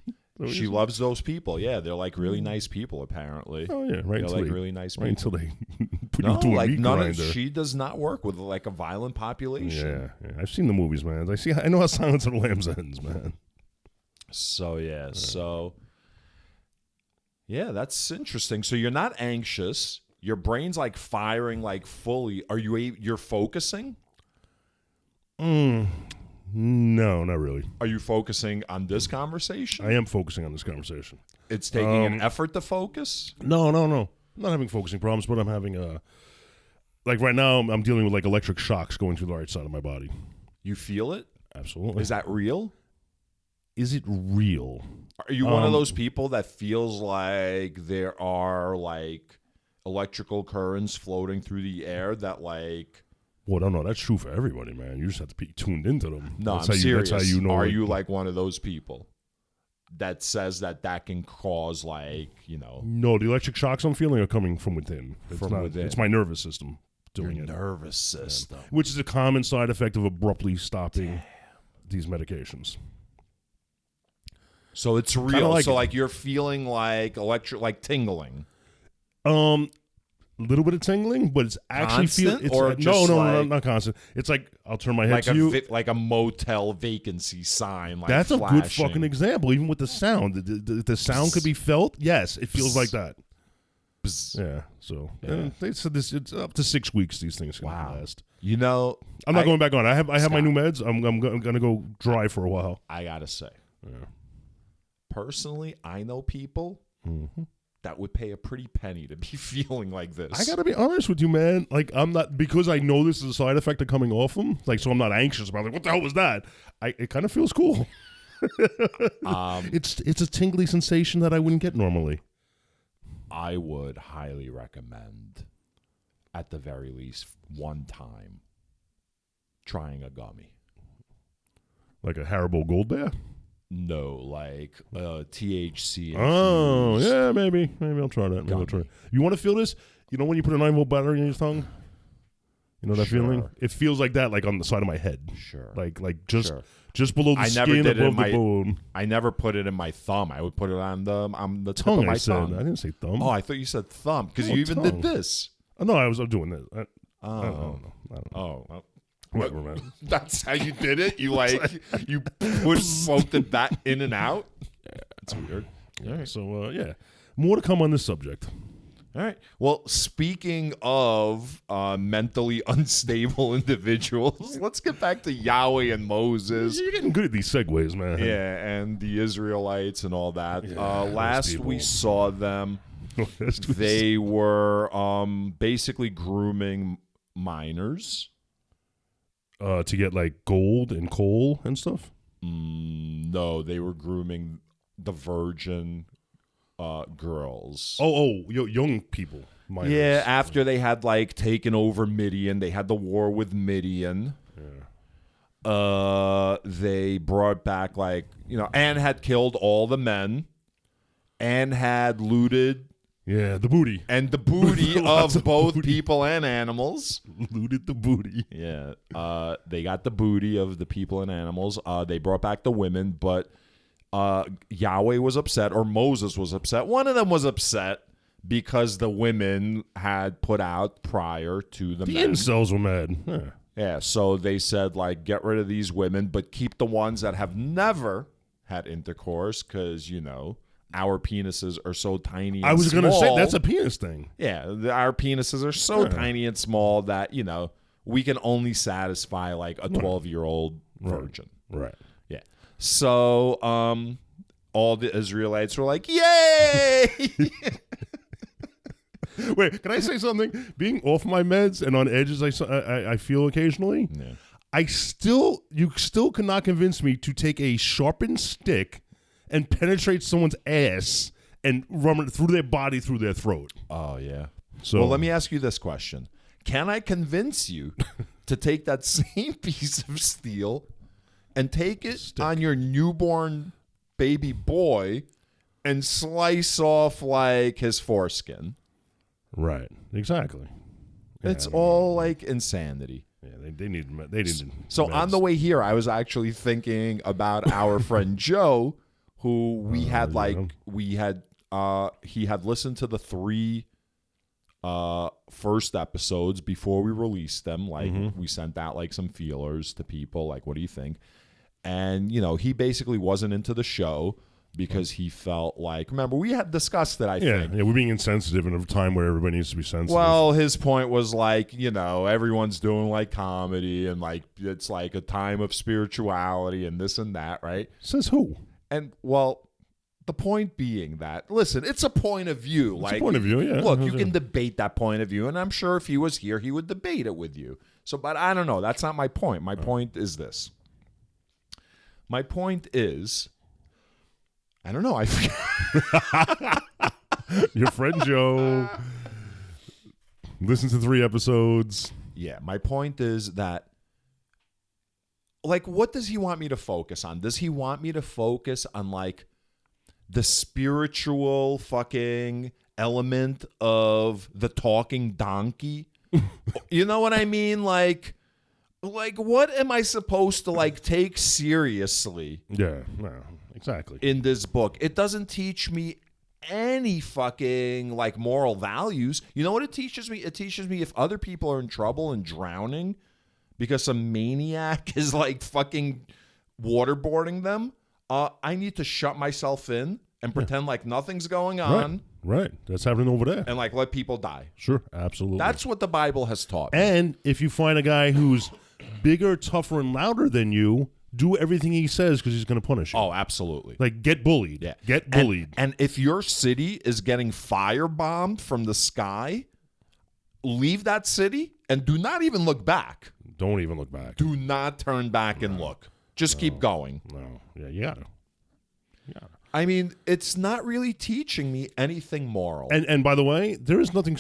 She loves those people. Yeah, they're like really nice people. Apparently. Oh yeah, right. They're like really nice people. Right until they put you into a meat grinder. She does not work with like a violent population. Yeah. I've seen the movies, man. I know how Silence of the Lambs ends, man. So yeah, that's interesting. So you're not anxious. Your brain's like firing like fully. Are you're focusing? No, not really. Are you focusing on this conversation? I am focusing on this conversation. It's taking an effort to focus? No. I'm not having focusing problems, but I'm having like right now I'm dealing with like electric shocks going through the right side of my body. You feel it? Absolutely. Is that real? Is it real? Are you one of those people that feels like there are like electrical currents floating through the air that like... Well, no, that's true for everybody, man. You just have to be tuned into them. No, I'm serious. That's how you know. Are you like one of those people that says that can cause like, No, the electric shocks I'm feeling are coming from within. Within. It's my nervous system doing Your nervous system. Yeah. Which is a common side effect of abruptly stopping these medications. So it's real. Like you're feeling like like tingling. A little bit of tingling, but it's actually no, not constant. It's like I'll turn my head to you, like a motel vacancy sign. Like that's flashing. A good fucking example. Even with the sound, the sound could be felt. Yes, it feels like that. Yeah. So they said this. It's up to 6 weeks. These things can last. I'm not going back on. I have my new meds. I'm gonna go dry for a while. I gotta say, personally, I know people. Mm-hmm. That would pay a pretty penny to be feeling like this. I gotta be honest with you, man. Like I'm not, because I know this is a side effect of coming off them. Like, so I'm not anxious about like what the hell was that. It kind of feels cool. It's a tingly sensation that I wouldn't get normally. I would highly recommend, at the very least, one time, trying a gummy. Like a Haribo Gold Bear? No, like THC. Oh, infused. yeah, maybe I'll try that. Maybe I'll try it. You want to feel this? You know when you put a 9-volt battery in your tongue? You know that feeling? It feels like that, like on the side of my head. Sure. Like just below the skin above the bone. I never put it in my thumb. I would put it on the tip Tongue, of my tongue. I didn't say thumb. Oh, I thought you said thumb because you even did this. Oh, no, I was doing this. I don't know. Oh, well, whatever, man. That's how you did it? You you smoked it back in and out? That's weird. All right. So, more to come on this subject. All right. Well, speaking of mentally unstable individuals, let's get back to Yahweh and Moses. You're getting good at these segues, man. Yeah, and the Israelites and all that. Yeah, last we saw them, they were basically grooming minors. To get like gold and coal and stuff? No, they were grooming the virgin girls. Young people. Minors. Yeah, after they had like taken over Midian, they had the war with Midian. Yeah. They brought back Anne had killed all the men. Anne had looted. Yeah, the booty. And the booty of both people and animals. Looted the booty. Yeah. They got the booty of the people and animals. They brought back the women, but Yahweh was upset, or Moses was upset. One of them was upset because the women had put out prior to the men. The incels were mad. Yeah, so they said, get rid of these women, but keep the ones that have never had intercourse because, our penises are so tiny and I was going to say, that's a small. penis thing. Yeah, our penises are so tiny and small that, we can only satisfy a 12-year-old virgin. Right. Yeah. So all the Israelites were like, yay! Wait, can I say something? Being off my meds and on edge as I feel occasionally, you still cannot convince me to take a sharpened stick and penetrate someone's ass and run it through their body, through their throat. Oh, yeah. So, well, let me ask you this question. Can I convince you to take that same piece of steel and take it on your newborn baby boy and slice off his foreskin? Right. Exactly. It's all insanity. Yeah, they need So meds. on the way here, I was actually thinking about our friend Joe, who he had listened to the 3 first episodes before we released them. We sent out some feelers to people, what do you think? And he basically wasn't into the show because he felt remember, we had discussed it, I think. Yeah, we're being insensitive in a time where everybody needs to be sensitive. Well, his point was everyone's doing comedy and it's a time of spirituality and this and that, right? Says who? And the point being that, listen, it's a point of view. It's a point of view, yeah. Look, you can debate that point of view, and I'm sure if he was here, he would debate it with you. So, but I don't know. That's not my point. My point is this. My point is, I don't know. I forget. Your friend Joe. Listen to 3 episodes. Yeah, my point is that, what does he want me to focus on? Does he want me to focus on, the spiritual fucking element of the talking donkey? You know what I mean? What am I supposed to, take seriously? Yeah, no, exactly. In this book? It doesn't teach me any fucking, moral values. You know what it teaches me? It teaches me if other people are in trouble and drowning because some maniac is fucking waterboarding them, I need to shut myself in and pretend like nothing's going on. Right. That's happening over there. And let people die. Sure, absolutely. That's what the Bible has taught me. And if you find a guy who's bigger, tougher, and louder than you, do everything he says because he's going to punish you. Oh, absolutely. Get bullied. Yeah. Get bullied. And if your city is getting firebombed from the sky, leave that city and do not even look back. Don't even look back. Do not turn back and look. Just keep going. No. Yeah, you gotta. I mean, it's not really teaching me anything moral. And by the way, there is nothing,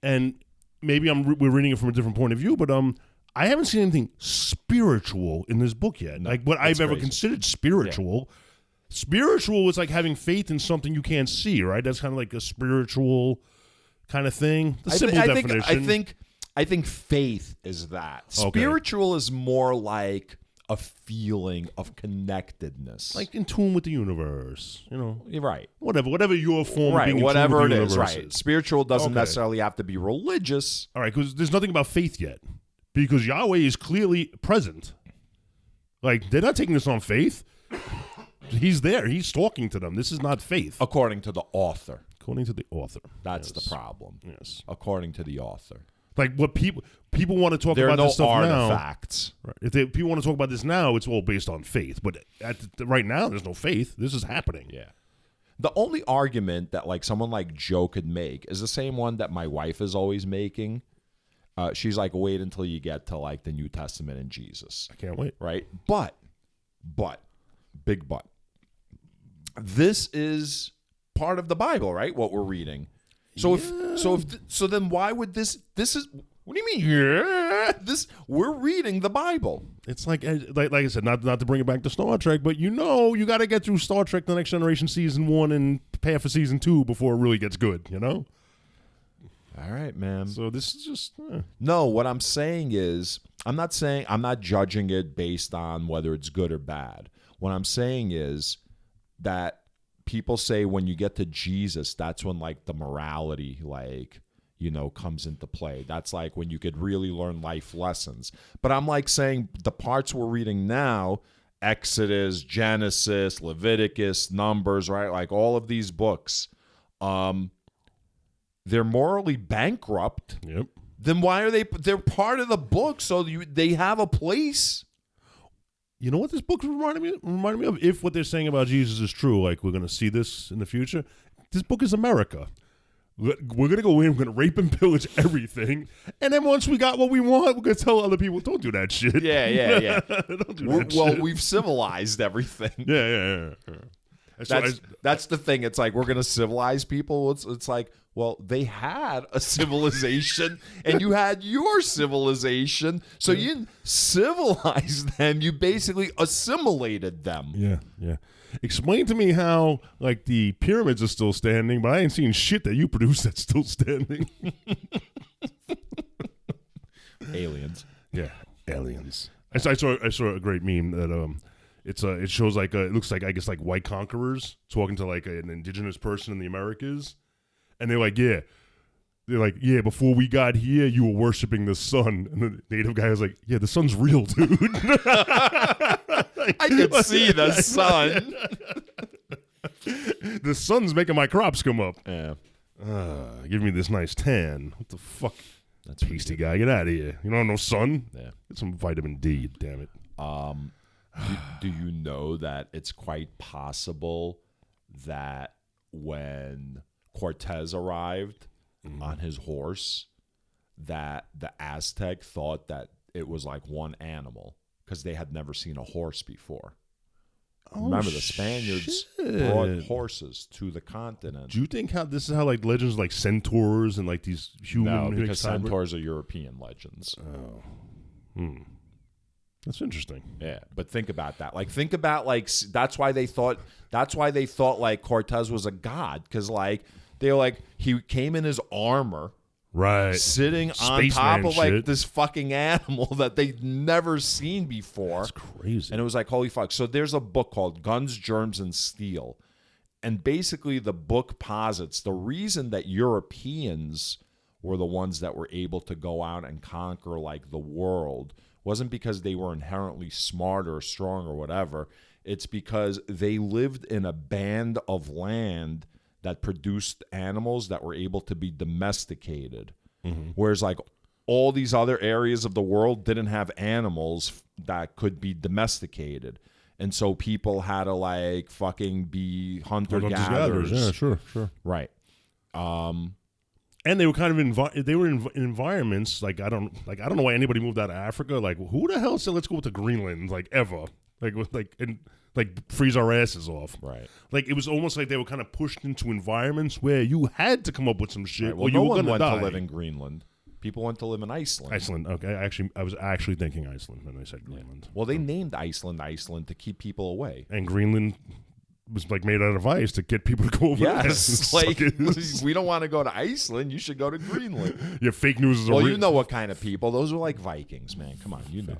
and maybe we're reading it from a different point of view, but I haven't seen anything spiritual in this book yet. No, what I've ever crazy. considered spiritual, Spiritual is like having faith in something you can't see, right? That's kind of like a spiritual kind of thing. The simple definition. I think faith is that. Okay. Spiritual is more like a feeling of connectedness, like in tune with the universe. You know, you're right. Whatever your form, right? Of being Whatever in tune it with the is, universe right? Spiritual doesn't necessarily have to be religious. All right, because there's nothing about faith yet, because Yahweh is clearly present. Like they're not taking this on faith. He's there. He's talking to them. This is not faith, according to the author. According to the author, that's the problem. Yes, according to the author. Like what people want to talk there about are this stuff artifacts. Now. Right. If people want to talk about this now, it's all based on faith. But right now, there's no faith. This is happening. Yeah. The only argument that like someone like Joe could make is the same one that my wife is always making. She's like, wait until you get to like the New Testament and Jesus. I can't wait. Right? But, big but. This is part of the Bible, right? What we're reading. So so then why would this is what do you mean? Yeah, we're reading the Bible. It's like I said, not to bring it back to Star Trek, but you got to get through Star Trek: The Next Generation season 1 and half of season 2 before it really gets good. You know. All right, man. So this is just no. What I'm saying is, I'm not judging it based on whether it's good or bad. What I'm saying is that people say when you get to Jesus, that's when like the morality comes into play. That's like when you could really learn life lessons. But I'm like saying the parts we're reading now, Exodus, Genesis, Leviticus, Numbers, right? Like all of these books, they're morally bankrupt. Yep. Then why are they're part of the book, so they have a place. You know what this book reminded me of? If what they're saying about Jesus is true, like we're going to see this in the future, this book is America. We're going to go in, we're going to rape and pillage everything, and then once we got what we want, we're going to tell other people, don't do that shit. Yeah. Don't do that shit. We've civilized everything. Yeah. That's the thing. It's like we're going to civilize people. It's like, well, they had a civilization and you had your civilization. So you didn't civilize them. You basically assimilated them. Yeah. Explain to me how, like, the pyramids are still standing, but I ain't seen shit that you produced that's still standing. Aliens. Yeah, aliens. I saw a great meme that it shows like it looks like, I guess, like white conquerors talking to like an indigenous person in the Americas. And they're like, yeah, before we got here, you were worshiping the sun. And the native guy was like, yeah, the sun's real, dude. I can see the sun. The sun's making my crops come up. Yeah. Give me this nice tan. What the fuck? That's pasty guy. Get out of here. You don't have no sun? Yeah. Get some vitamin D, damn it. Do you know that it's quite possible that when Cortez arrived on his horse, that the Aztec thought that it was like one animal because they had never seen a horse before. Remember, the Spaniards brought horses to the continent. Do you think this is how like legends like centaurs and like these human? No, because centaurs are European legends. Oh, that's interesting. Yeah, but think about that. Like, that's why they thought like Cortez was a god, because like they were like he came in his armor. Right. Sitting on top of like this fucking animal that they'd never seen before. That's crazy. And it was like, holy fuck. So there's a book called Guns, Germs, and Steel. And basically the book posits the reason that Europeans were the ones that were able to go out and conquer like the world wasn't because they were inherently smart or strong or whatever. It's because they lived in a band of land that produced animals that were able to be domesticated. Mm-hmm. Whereas like all these other areas of the world didn't have animals that could be domesticated. And so people had to like fucking be hunter-gatherers. Yeah, sure. Right. And they were kind of in environments like I don't know why anybody moved out of Africa. Like who the hell said let's go to Greenland like ever? Like freeze our asses off. Right. Like it was almost like they were kind of pushed into environments where you had to come up with some shit. Right. Well, or no you were one went die. to live in Greenland. People went to live in Iceland. Iceland. Okay. I was actually thinking Iceland when I said Greenland. Well, they named Iceland to keep people away. And Greenland was like made out of ice to get people to go over there. Yes, like we don't want to go to Iceland. You should go to Greenland. Yeah, fake news is well, you know what kind of people. Those are like Vikings, man. Come on, you know.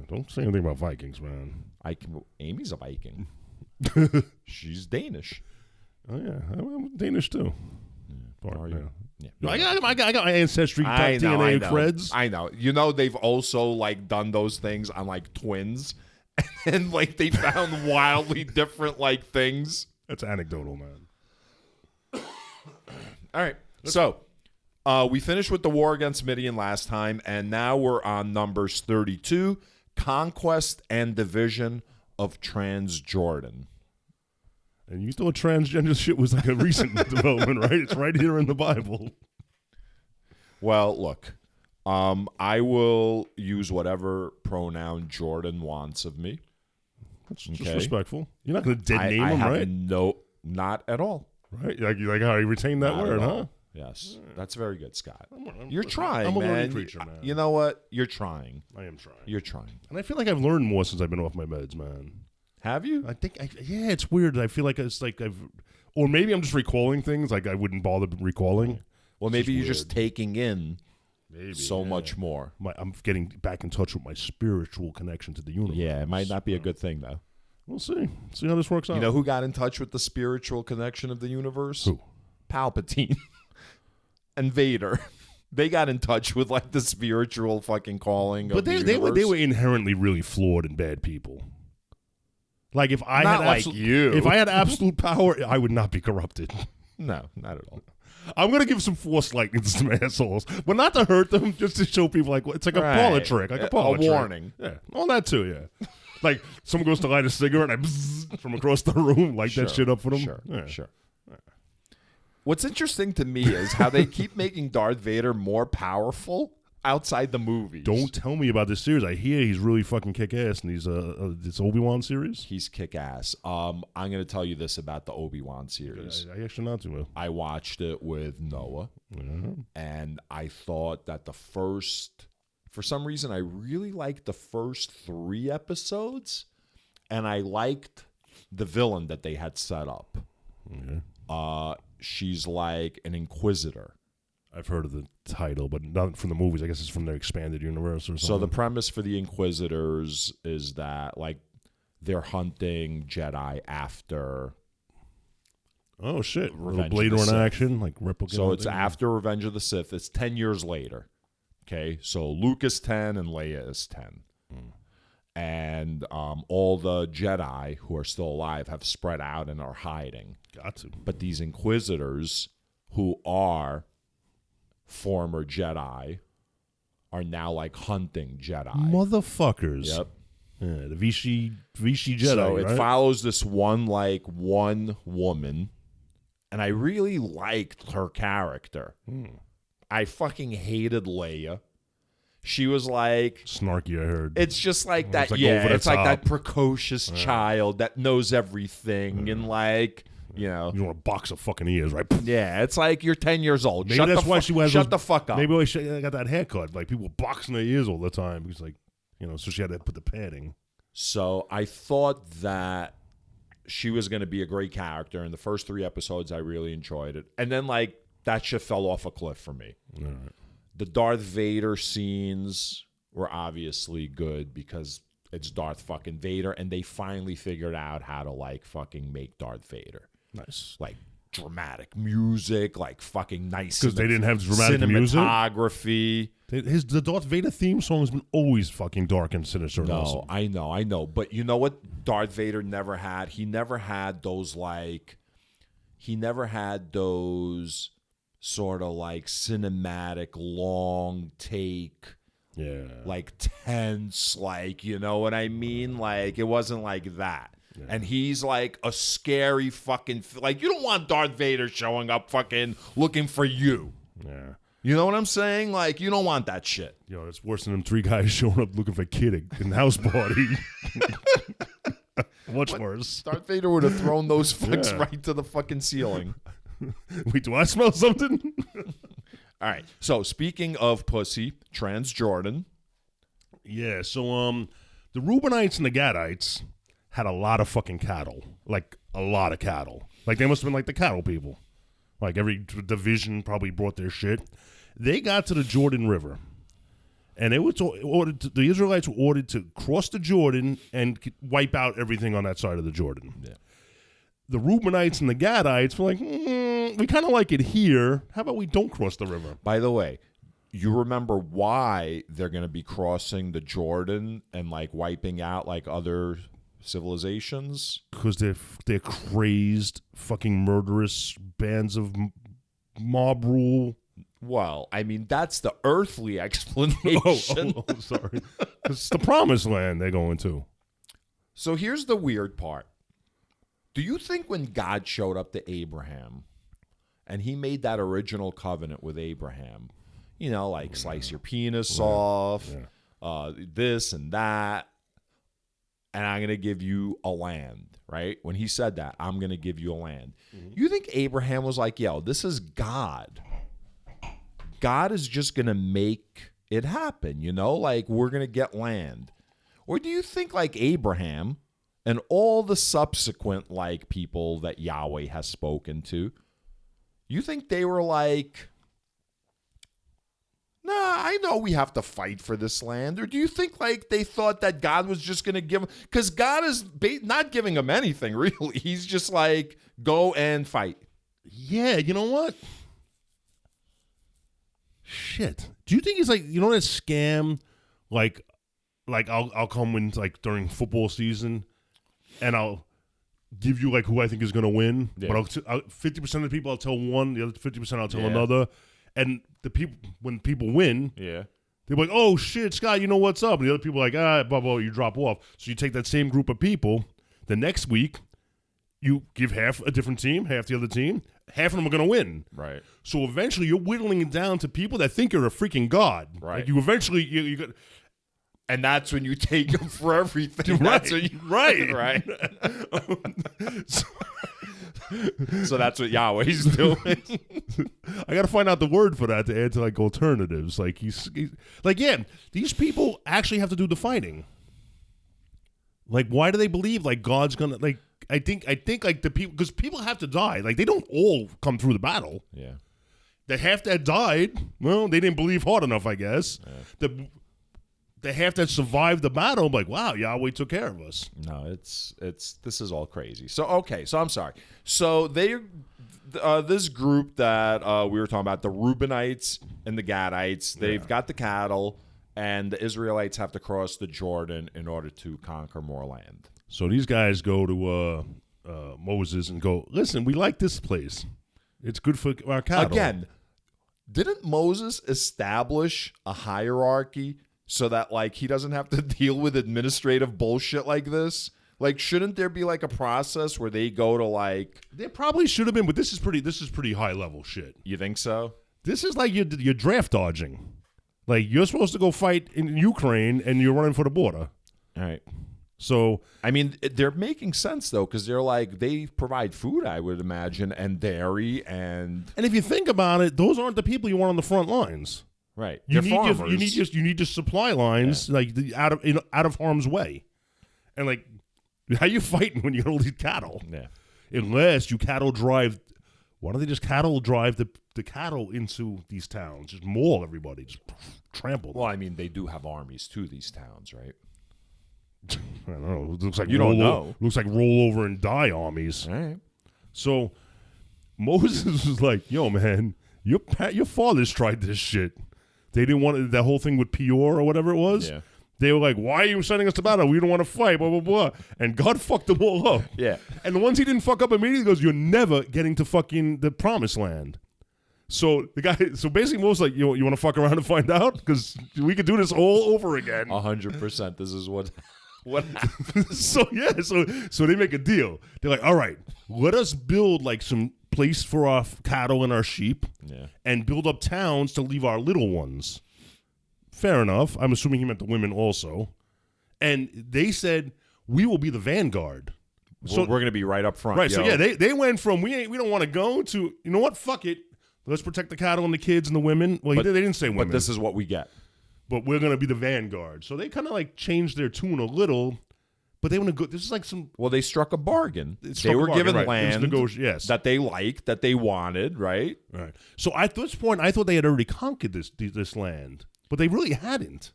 Don't say anything about Vikings, man. Amy's a Viking. She's Danish. Oh yeah, I'm Danish too. Are you? Yeah. I got my ancestry DNA creds. I know. You know, they've also like done those things on like twins, and like they found wildly different like things. That's anecdotal, man. All right, so we finished with the war against Midian last time, and now we're on Numbers 32, conquest and division of Transjordan. And you thought transgender shit was like a recent development, right? It's right here in the Bible. Well, look, I will use whatever pronoun Jordan wants of me. That's just respectful. You're not going to dead name him, right? No, not at all. Right? Like how you retain that word, huh? Yes. That's very good, Scott. You're trying, I'm a man. learning creature, man. You know what? You're trying. I am trying. You're trying. And I feel like I've learned more since I've been off my meds, man. Have you? I think, yeah, it's weird. I feel like it's like or maybe I'm just recalling things like I wouldn't bother recalling. Well, maybe you're just taking in much more. I'm getting back in touch with my spiritual connection to the universe. Yeah, it might not be a good thing, though. We'll see. See how this works out. You know who got in touch with the spiritual connection of the universe? Who? Palpatine and Vader. They got in touch with like the spiritual fucking calling of the universe. But they were inherently really flawed and bad people. Like if I if I had absolute power, I would not be corrupted. No, not at all. I'm gonna give some force lightning to some assholes, but not to hurt them, just to show people like it's like a parlor trick, like a parlor trick. Warning. Yeah, all that too. Yeah, like someone goes to light a cigarette, and I bzzz from across the room, light that shit up for them. Sure. What's interesting to me is how they keep making Darth Vader more powerful outside the movies. Don't tell me about this series. I hear he's really fucking kick-ass in these this Obi-Wan series. He's kick-ass. I'm going to tell you this about the Obi-Wan series. I actually not too well. I watched it with Noah, and I thought that for some reason, I really liked the first 3 episodes, and I liked the villain that they had set up. Okay. She's like an inquisitor. I've heard of the title, but not from the movies. I guess it's from their expanded universe or something. So the premise for the Inquisitors is that, like, they're hunting Jedi after. Oh shit! Revenge Blade of the Runner Sith. action, like replica. So it's after Revenge of the Sith. It's 10 years later. Okay, so Luke is 10 and Leia is 10, and all the Jedi who are still alive have spread out and are hiding. Got to. But these Inquisitors, who are former Jedi, are now like hunting Jedi. Motherfuckers. Yep. Yeah, the Vichy Jedi. So it right? follows this one woman, and I really liked her character. I fucking hated Leia. She was like snarky, I heard. It's just like that. Like It's like that precocious child that knows everything, and like. You know, you want to box her fucking ears, right? Yeah, it's like you're 10 years old. Maybe that's why she was. Shut the fuck up. Maybe she got that haircut. Like people boxing their ears all the time because, like, you know, so she had to put the padding. So I thought that she was going to be a great character. In the first 3 episodes, I really enjoyed it, and then like that shit fell off a cliff for me. All right. The Darth Vader scenes were obviously good because it's Darth fucking Vader, and they finally figured out how to like fucking make Darth Vader. Nice. Like dramatic music, like fucking nice. Because they didn't have dramatic music? Cinematography. The Darth Vader theme song has been always fucking dark and sinister. No, awesome. I know. But you know what Darth Vader never had? He never had those sort of like cinematic long take. Yeah. Like tense, like, you know what I mean? Like, it wasn't like that. Yeah. And he's like a scary fucking, like, you don't want Darth Vader showing up fucking looking for you. Yeah. You know what I'm saying? Like, you don't want that shit. Yo, it's worse than them 3 guys showing up looking for Kid in the house party. Much worse. Darth Vader would have thrown those flicks right to the fucking ceiling. Wait, do I smell something? All right. So, speaking of pussy, Transjordan. Yeah, so the Reubenites and the Gadites had a lot of fucking cattle. Like a lot of cattle. Like, they must have been like the cattle people. Like, every division probably brought their shit. They got to the Jordan River, and the Israelites were ordered to cross the Jordan and wipe out everything on that side of the Jordan. Yeah. The Reubenites and the Gadites were like, we kind of like it here. How about we don't cross the river? By the way, you remember why they're going to be crossing the Jordan and like wiping out like other civilizations? Because they're crazed, fucking murderous bands of mob rule. Well, I mean, that's the earthly explanation. Oh, sorry. It's the promised land they're going to. So here's the weird part. Do you think when God showed up to Abraham and he made that original covenant with Abraham, you know, like slice your penis off, this and that, and I'm going to give you a land, right? When he said that, I'm going to give you a land. Mm-hmm. You think Abraham was like, yo, this is God. God is just going to make it happen, you know? Like, we're going to get land. Or do you think like Abraham and all the subsequent like people that Yahweh has spoken to, you think they were like, nah, I know we have to fight for this land? Or do you think like they thought that God was just going to give them, because God is not giving them anything, really. He's just like, go and fight. Yeah, you know what? Shit. Do you think it's like, you know that scam? Like I'll come in like during football season and I'll give you like who I think is going to win. Yeah. But 50% of the people I'll tell one, the other 50% I'll tell another. And the people, when people win, they're like, oh shit, Scott, you know what's up? And the other people are like, blah, blah, you drop off. So you take that same group of people, the next week, you give half a different team, half the other team. Half of them are going to win. Right. So eventually you're whittling it down to people that think you're a freaking god. Right. Like you eventually, you got. And that's when you take them for everything. Right. That's when you, right. Right. So that's what Yahweh's doing. I got to find out the word for that to add to like alternatives. Like he's like, yeah, these people actually have to do the fighting. Like, why do they believe like God's gonna like? I think like the people, because people have to die. Like they don't all come through the battle. Yeah. The half that died, well, they didn't believe hard enough, I guess. Yeah. The half that survived the battle, I'm like, wow, Yahweh took care of us. No, it's this is all crazy. So okay, so I'm sorry. So this group that we were talking about, the Reubenites and the Gadites, they've got the cattle, and the Israelites have to cross the Jordan in order to conquer more land. So these guys go to Moses and go, listen, we like this place. It's good for our cattle. Again, didn't Moses establish a hierarchy so that like he doesn't have to deal with administrative bullshit like this? Like, shouldn't there be like a process where they go to like? There probably should have been, but this is pretty high level shit. You think so? This is like you're draft dodging. Like you're supposed to go fight in Ukraine and you're running for the border. All right. So I mean, they're making sense though, because they're like they provide food, I would imagine, and dairy, and if you think about it, those aren't the people you want on the front lines. Right. You need your supply lines like out of harm's way, and like how you fighting when you got all these cattle? Yeah. Unless you cattle drive. Why don't they just cattle drive the cattle into these towns? Just maul everybody, just trample them. Well, I mean, they do have armies to these towns, right? I don't know. It looks like you don't know. Looks like roll over and die armies. All right. So Moses was like, "Yo, man, your fathers tried this shit. They didn't want that whole thing with Peor or whatever it was. Yeah. They were like, why are you sending us to battle? We don't want to fight, blah, blah, blah." And God fucked them all up. Yeah. And the ones he didn't fuck up immediately goes, "You're never getting to fucking the promised land." So basically Moses like, you want to fuck around and find out? Because we could do this all over again. 100%. This is what happens. So they make a deal. They're like, all right, let us build like some place for our cattle and our sheep and build up towns to leave our little ones. Fair enough. I'm assuming he meant the women also. And they said, we will be the vanguard. So we're going to be right up front. Right. Yo. So yeah, they went from we don't want to go to, you know what? Fuck it. Let's protect the cattle and the kids and the women. Well, they didn't say women. But this is what we get. But we're going to be the vanguard. So they kind of like changed their tune a little But they want to go. This is like some. Well, they struck a bargain. Struck They a were bargain, given right. land Yes. that they liked, that they wanted, right? Right. So at this point, I thought they had already conquered this land, but they really hadn't.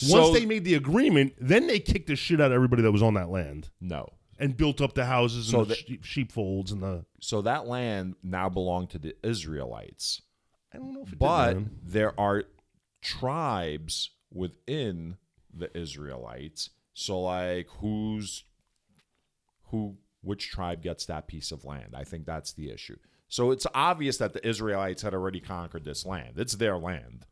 Once they made the agreement, then they kicked the shit out of everybody that was on that land. No. And built up the houses and the sheepfolds and the. So that land now belonged to the Israelites. I don't know if it but did, man. there are tribes within the Israelites. So like which tribe gets that piece of land? I think that's the issue. So it's obvious that the Israelites had already conquered this land. It's their land.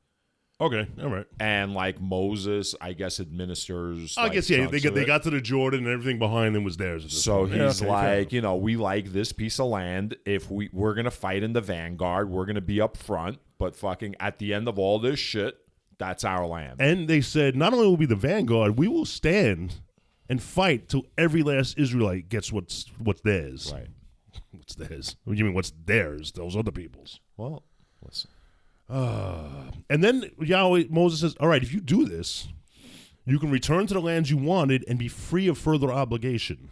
Okay, all right. And like Moses, I guess administers. I guess yeah, they got to the Jordan and everything behind them was theirs. So he's like, we like this piece of land. If we're gonna fight in the vanguard, we're gonna be up front. But fucking at the end of all this shit, that's our land. And they said, not only will we be the vanguard, we will stand and fight till every last Israelite gets what's theirs. Right. What's theirs? What do you mean what's theirs? Those other people's. Well, listen. And then Moses says, all right, if you do this, you can return to the lands you wanted and be free of further obligation.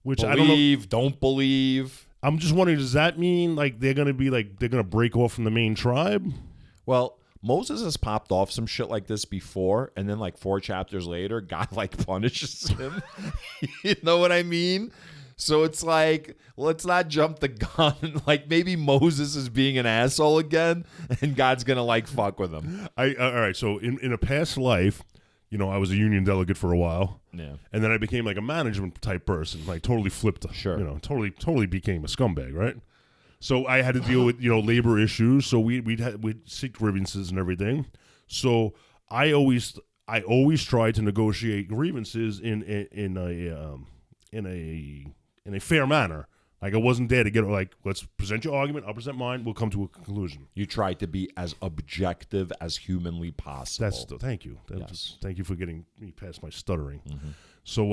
Which I don't know. Don't believe. I'm just wondering, does that mean like they're going to break off from the main tribe? Well, Moses has popped off some shit like this before, and then like 4 chapters later, God like punishes him. You know what I mean? So it's like, let's not jump the gun. Like maybe Moses is being an asshole again, and God's gonna like fuck with him. All right. So in a past life, I was a union delegate for a while. Yeah. And then I became like a management type person. Like totally flipped. Sure. Totally became a scumbag, right? So I had to deal with labor issues. So we'd seek grievances and everything. So I always tried to negotiate grievances in a fair manner. Like I wasn't there to get like, let's present your argument, I'll present mine, we'll come to a conclusion. You tried to be as objective as humanly possible. Thank you. Yes. Thank you for getting me past my stuttering. Mm-hmm. So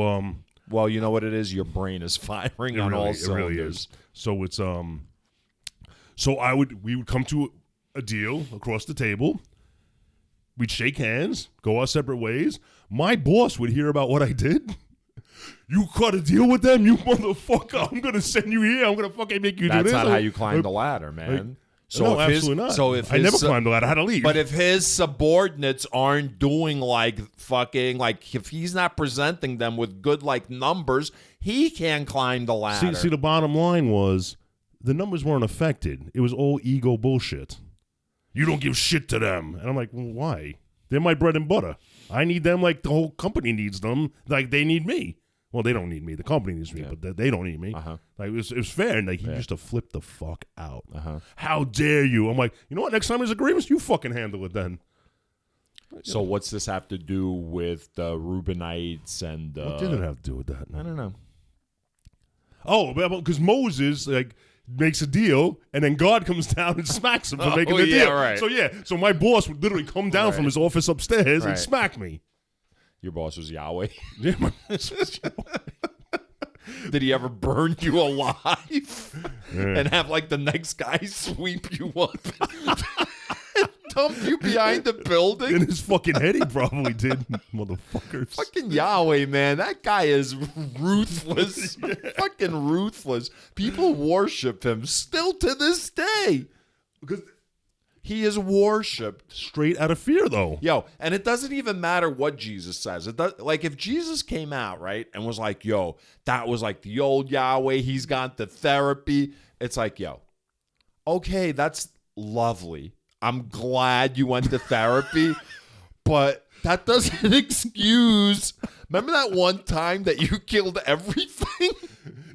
well, you know what it is? Your brain is firing on all cylinders. It really is. So it's we would come to a deal across the table. We'd shake hands, go our separate ways. My boss would hear about what I did. You cut a deal with them, you motherfucker. I'm going to send you here. I'm going to fucking make you do this. That's not how you climb the ladder, man. No, absolutely not. So if I never climbed the ladder. I had to leave. But if his subordinates aren't doing like fucking, like if he's not presenting them with good like numbers, he can't climb the ladder. See, the bottom line was the numbers weren't affected. It was all ego bullshit. You don't give shit to them. And I'm like, well, why? They're my bread and butter. I need them like the whole company needs them. Like they need me. Well, they don't need me. The company needs me, but they don't need me. Like it was fair, and like he used to flip the fuck out. How dare you? I'm like, you know what? Next time there's agreements, you fucking handle it then. So what's this have to do with the Reubenites and? What did it have to do with that? I don't know. Oh, because Moses like makes a deal, and then God comes down and smacks him for making the deal. Right. So my boss would literally come down from his office upstairs and smack me. Your boss was Yahweh. Yeah, my boss was Yahweh. Did he ever burn you alive and have like the next guy sweep you up and dump you behind the building? In his fucking head, he probably did, motherfuckers. Fucking Yahweh, man. That guy is ruthless. Fucking ruthless. People worship him still to this day. Because he is worshipped. Straight out of fear, though. Yo, and it doesn't even matter what Jesus says. It does, like, if Jesus came out, right, and was like, yo, that was like the old Yahweh, he's gone to therapy. It's like, yo, okay, that's lovely. I'm glad you went to therapy, but that doesn't excuse. Remember that one time that you killed everything?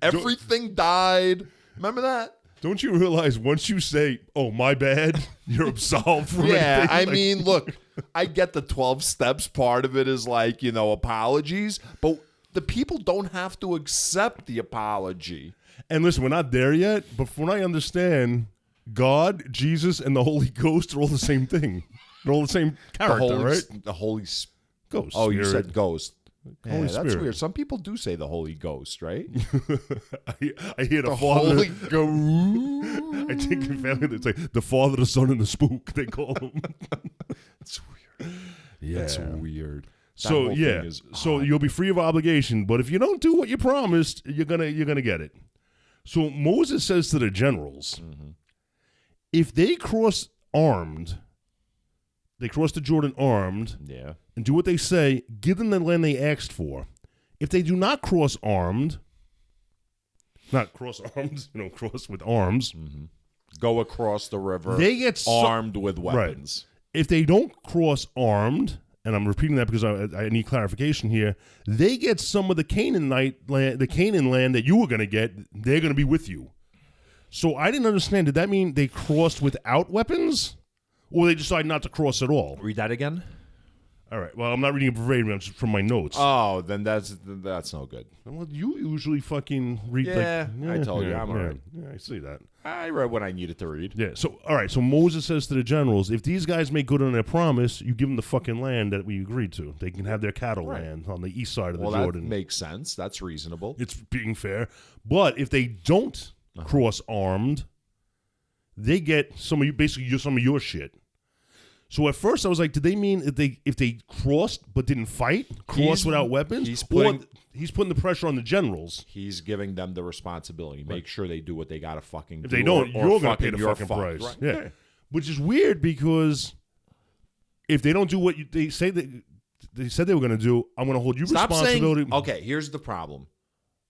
Everything died. Remember that? Don't you realize once you say, oh, my bad, you're absolved from Yeah, anything? I mean, look, I get the 12 steps part of it is like, apologies, but the people don't have to accept the apology. And listen, we're not there yet, but from what I understand, God, Jesus, and the Holy Ghost are all the same thing. They're all the same character, right? The Holy Ghost. Oh, you said ghost. Holy that's Spirit. weird. Some people do say the Holy Ghost, right? I hear the Father. Holy Ghost. I think in family it's like the Father, the Son, and the Spook. They call him. It's weird. Yeah, it's weird. So yeah, so you'll be free of obligation, but if you don't do what you promised, you're gonna get it. So Moses says to the generals, if they cross armed, they cross the Jordan armed, and do what they say, give them the land they asked for. If they do not cross armed, not cross armed, cross with arms, go across the river, they get armed with weapons. Right. If they don't cross armed, and I'm repeating that because I need clarification here, they get some of the Canaan land that you were going to get. They're going to be with you. So I didn't understand. Did that mean they crossed without weapons, or they decided not to cross at all? Read that again. All right. Well, I'm not reading it verbatim. I'm just from my notes. Oh, then that's no good. Well, you usually fucking read. I told you I'm all right. Yeah, I see that. I read what I needed to read. Yeah. So all right. So Moses says to the generals, if these guys make good on their promise, you give them the fucking land that we agreed to. They can have their cattle land on the east side of the Jordan. That makes sense. That's reasonable. It's being fair. But if they don't cross armed, they get some of your shit. So at first I was like, did they mean if they crossed but didn't fight, without weapons? He's putting the pressure on the generals. He's giving them the responsibility. Make sure they do what they got to fucking do. If they don't, you're going to pay the fucking price. Right? Yeah. Which is weird because if they don't do what they say they said they were going to do, I'm going to hold you responsibility. Okay, here's the problem.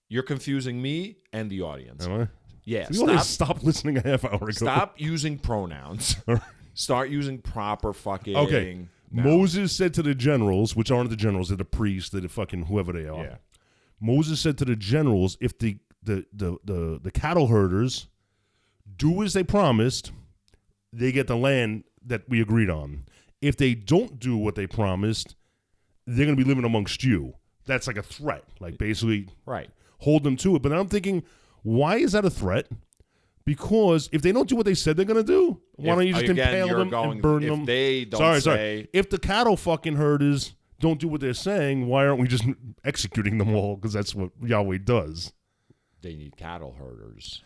You're confusing me and the audience. Am I? Yeah. So stop listening a half hour ago. Stop using pronouns. Start using proper fucking. Okay. Moses said to the generals, which aren't the generals, they're the priests, they're the fucking whoever they are. Yeah. Moses said to the generals, if the cattle herders do as they promised, they get the land that we agreed on. If they don't do what they promised, they're going to be living amongst you. That's like a threat. Like basically, hold them to it. But I'm thinking, why is that a threat? Because if they don't do what they said they're going to do, why don't you just impale them and burn them? If they don't sorry. If the cattle fucking herders don't do what they're saying, why aren't we just executing them all? Because that's what Yahweh does. They need cattle herders.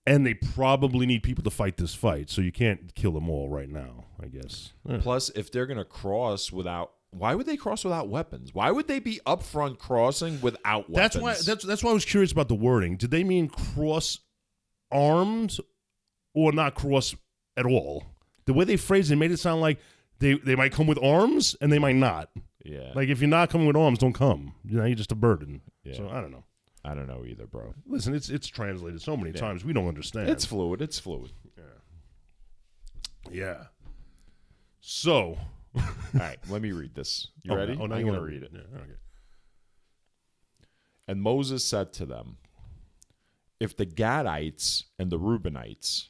And they probably need people to fight this fight, so you can't kill them all right now, I guess. Plus, if they're going to cross without... Why would they cross without weapons? Why would they be upfront crossing without weapons? That's why I was curious about the wording. Did they mean cross armed or not cross at all? The way they phrased it made it sound like they might come with arms and they might not. Yeah. Like if you're not coming with arms, don't come. You're just a burden. Yeah. So I don't know. I don't know either, bro. Listen, it's translated so many times we don't understand. It's fluid. Yeah. So, all right, let me read this. You ready? I'm going to read it. Yeah, okay. And Moses said to them, if the Gadites and the Reubenites,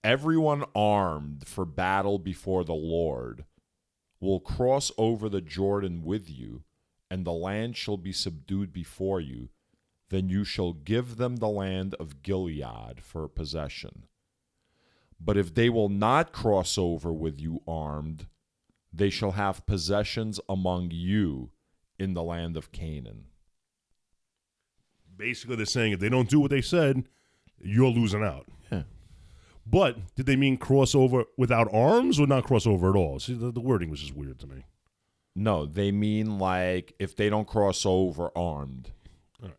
everyone armed for battle before the Lord, will cross over the Jordan with you, and the land shall be subdued before you, then you shall give them the land of Gilead for possession. But if they will not cross over with you armed, they shall have possessions among you in the land of Canaan. Basically, they're saying if they don't do what they said, you're losing out. Yeah. But did they mean cross over without arms or not cross over at all? See, the wording was just weird to me. No, they mean like if they don't cross over armed. All right.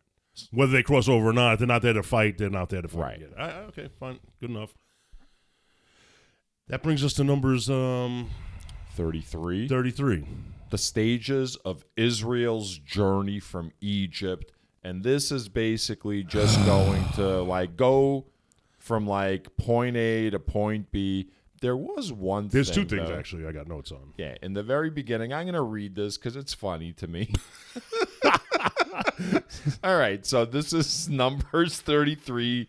Whether they cross over or not, if they're not there to fight, they're not there to fight. Right. Okay, fine. Good enough. That brings us to Numbers 33. 33. The stages of Israel's journey from Egypt. And this is basically just going to like go from like point A to point B. There was one There's thing, two things, though. actually, I got notes on. Yeah, in the very beginning, I'm going to read this because it's funny to me. All right, so this is Numbers 33,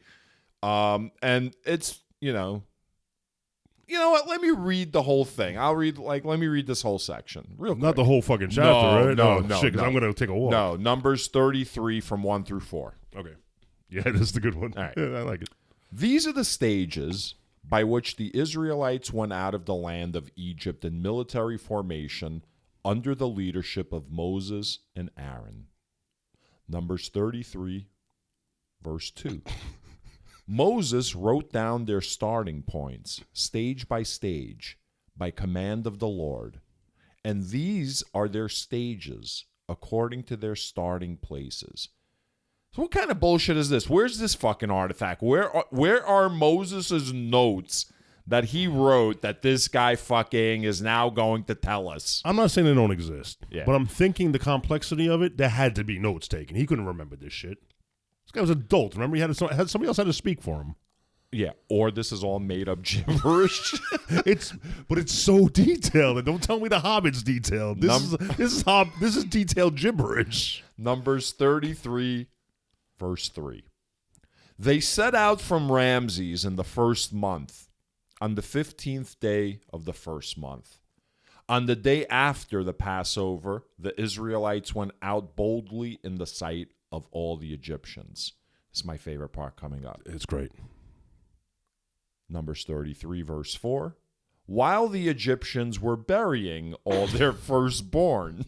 and it's, you know what? Let me read the whole thing. Let me read this whole section real quick. Not the whole fucking chapter, right? No, shit, because I'm going to take a walk. No, Numbers 33 from 1 through 4. Okay. Yeah, this is the good one. All right. Yeah, I like it. These are the stages by which the Israelites went out of the land of Egypt in military formation under the leadership of Moses and Aaron. Numbers 33, verse 2. Moses wrote down their starting points, stage by stage, by command of the Lord, And these are their stages according to their starting places. So what kind of bullshit is this? Where's this fucking artifact? Where are Moses' notes that he wrote that this guy fucking is now going to tell us? I'm not saying they don't exist, Yeah. but I'm thinking the complexity of it, there had to be notes taken. He couldn't remember this shit. This guy was an adult. Remember, somebody else had to speak for him. Yeah, or this is all made up gibberish. But it's so detailed. And don't tell me the Hobbit's detailed. This is detailed gibberish. Numbers 33, verse 3. They set out from Ramses in the first month, on the 15th day of the first month. On the day after the Passover, the Israelites went out boldly in the sight of all the Egyptians. This is my favorite part coming up. It's great. Numbers 33, verse 4. While the Egyptians were burying all their firstborn.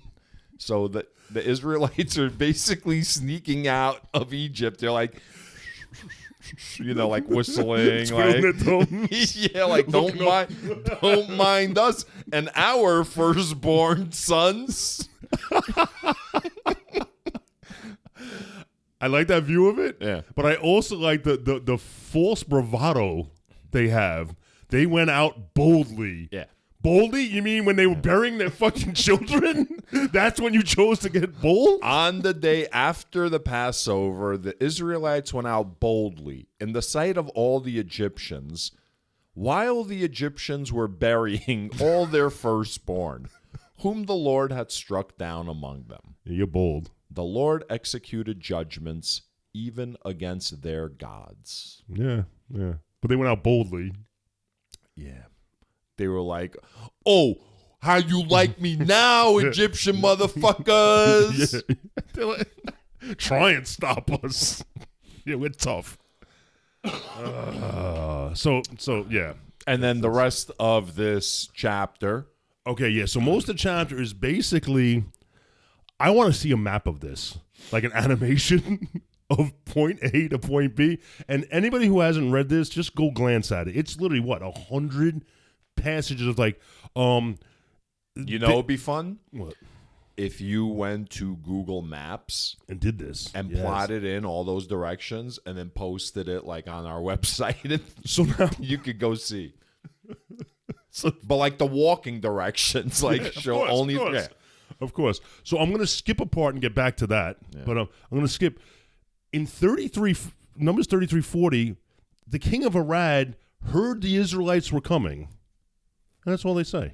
So the Israelites are basically sneaking out of Egypt. They're like, like whistling. Yeah, like don't mind us and our firstborn sons. I like that view of it. Yeah. But I also like the false bravado they have. They went out boldly. Yeah. Boldly? You mean when they were burying their fucking children? That's when you chose to get bold? On the day after the Passover, the Israelites went out boldly in the sight of all the Egyptians, while the Egyptians were burying all their firstborn, whom the Lord had struck down among them. You're bold. The Lord executed judgments even against their gods. Yeah. But they went out boldly. Yeah. They were like, oh, how you like me now, Egyptian motherfuckers? Yeah. Try and stop us. Yeah, we're tough. So yeah. And then the rest of this chapter. Okay, yeah. So most of the chapter is basically, I want to see a map of this, like an animation of point A to point B. And anybody who hasn't read this, just go glance at it. It's literally 100 passages of like, it'd be fun? What? If you went to Google Maps And did this. and plotted in all those directions and then posted it like on our website, and So now you could go see. But like the walking directions, like show only. Yeah. Of course. So I'm going to skip a part and get back to that. Yeah. But I'm going to skip. In Numbers 33:40, the king of Arad heard the Israelites were coming. And that's all they say.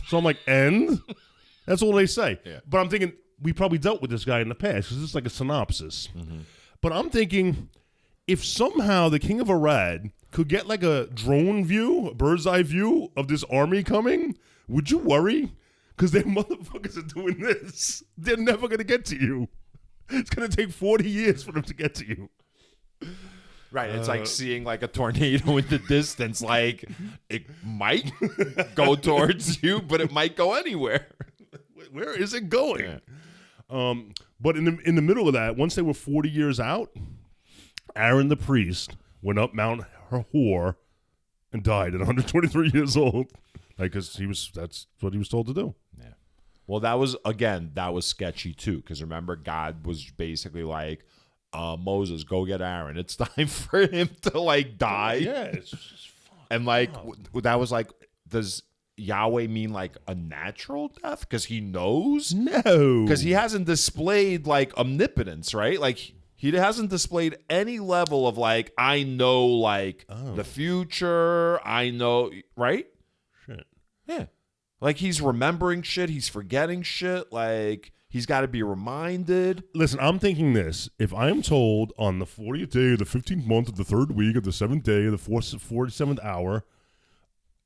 So I'm like, and? That's all they say. Yeah. But I'm thinking, we probably dealt with this guy in the past because this is like a synopsis. Mm-hmm. But I'm thinking, if somehow the king of Arad could get like a drone view, a bird's eye view of this army coming, would you worry? Because their motherfuckers are doing this. They're never going to get to you. It's going to take 40 years for them to get to you. Right. It's like seeing like a tornado in the distance. Like it might go towards you, but it might go anywhere. Where is it going? Yeah. But in the middle of that, once they were 40 years out, Aaron the priest went up Mount Hor and died at 123 years old. Like, because that's what he was told to do. Yeah. Well, that was sketchy too. Because remember, God was basically like, Moses, go get Aaron. It's time for him to like die. Yeah. It's just and like, that was like, does Yahweh mean like a natural death? Because he knows? No. Because he hasn't displayed like omnipotence, right? Like, he hasn't displayed any level of like, I know like the future. I know, right? Shit. Yeah. Like he's remembering shit. He's forgetting shit. Like he's got to be reminded. Listen, I'm thinking this. If I'm told on the 40th day of the 15th month of the 3rd week of the 7th day of the 47th hour,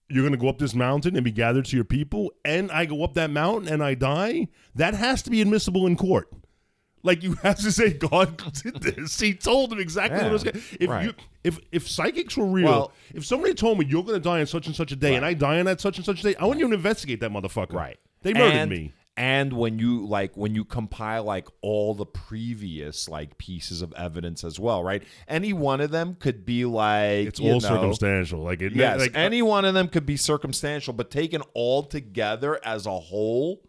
you're going to go up this mountain and be gathered to your people, and I go up that mountain and I die, that has to be admissible in court. Like, you have to say, God did this. He told him exactly what it was going to. If psychics were real, if somebody told me you're going to die on such and such a day, and I die on that such and such a day, I want you to investigate that motherfucker. Right. They murdered me. And when you compile like all the previous like pieces of evidence as well, right? Any one of them could be like It's all circumstantial. Yes, any one of them could be circumstantial, but taken all together as a whole,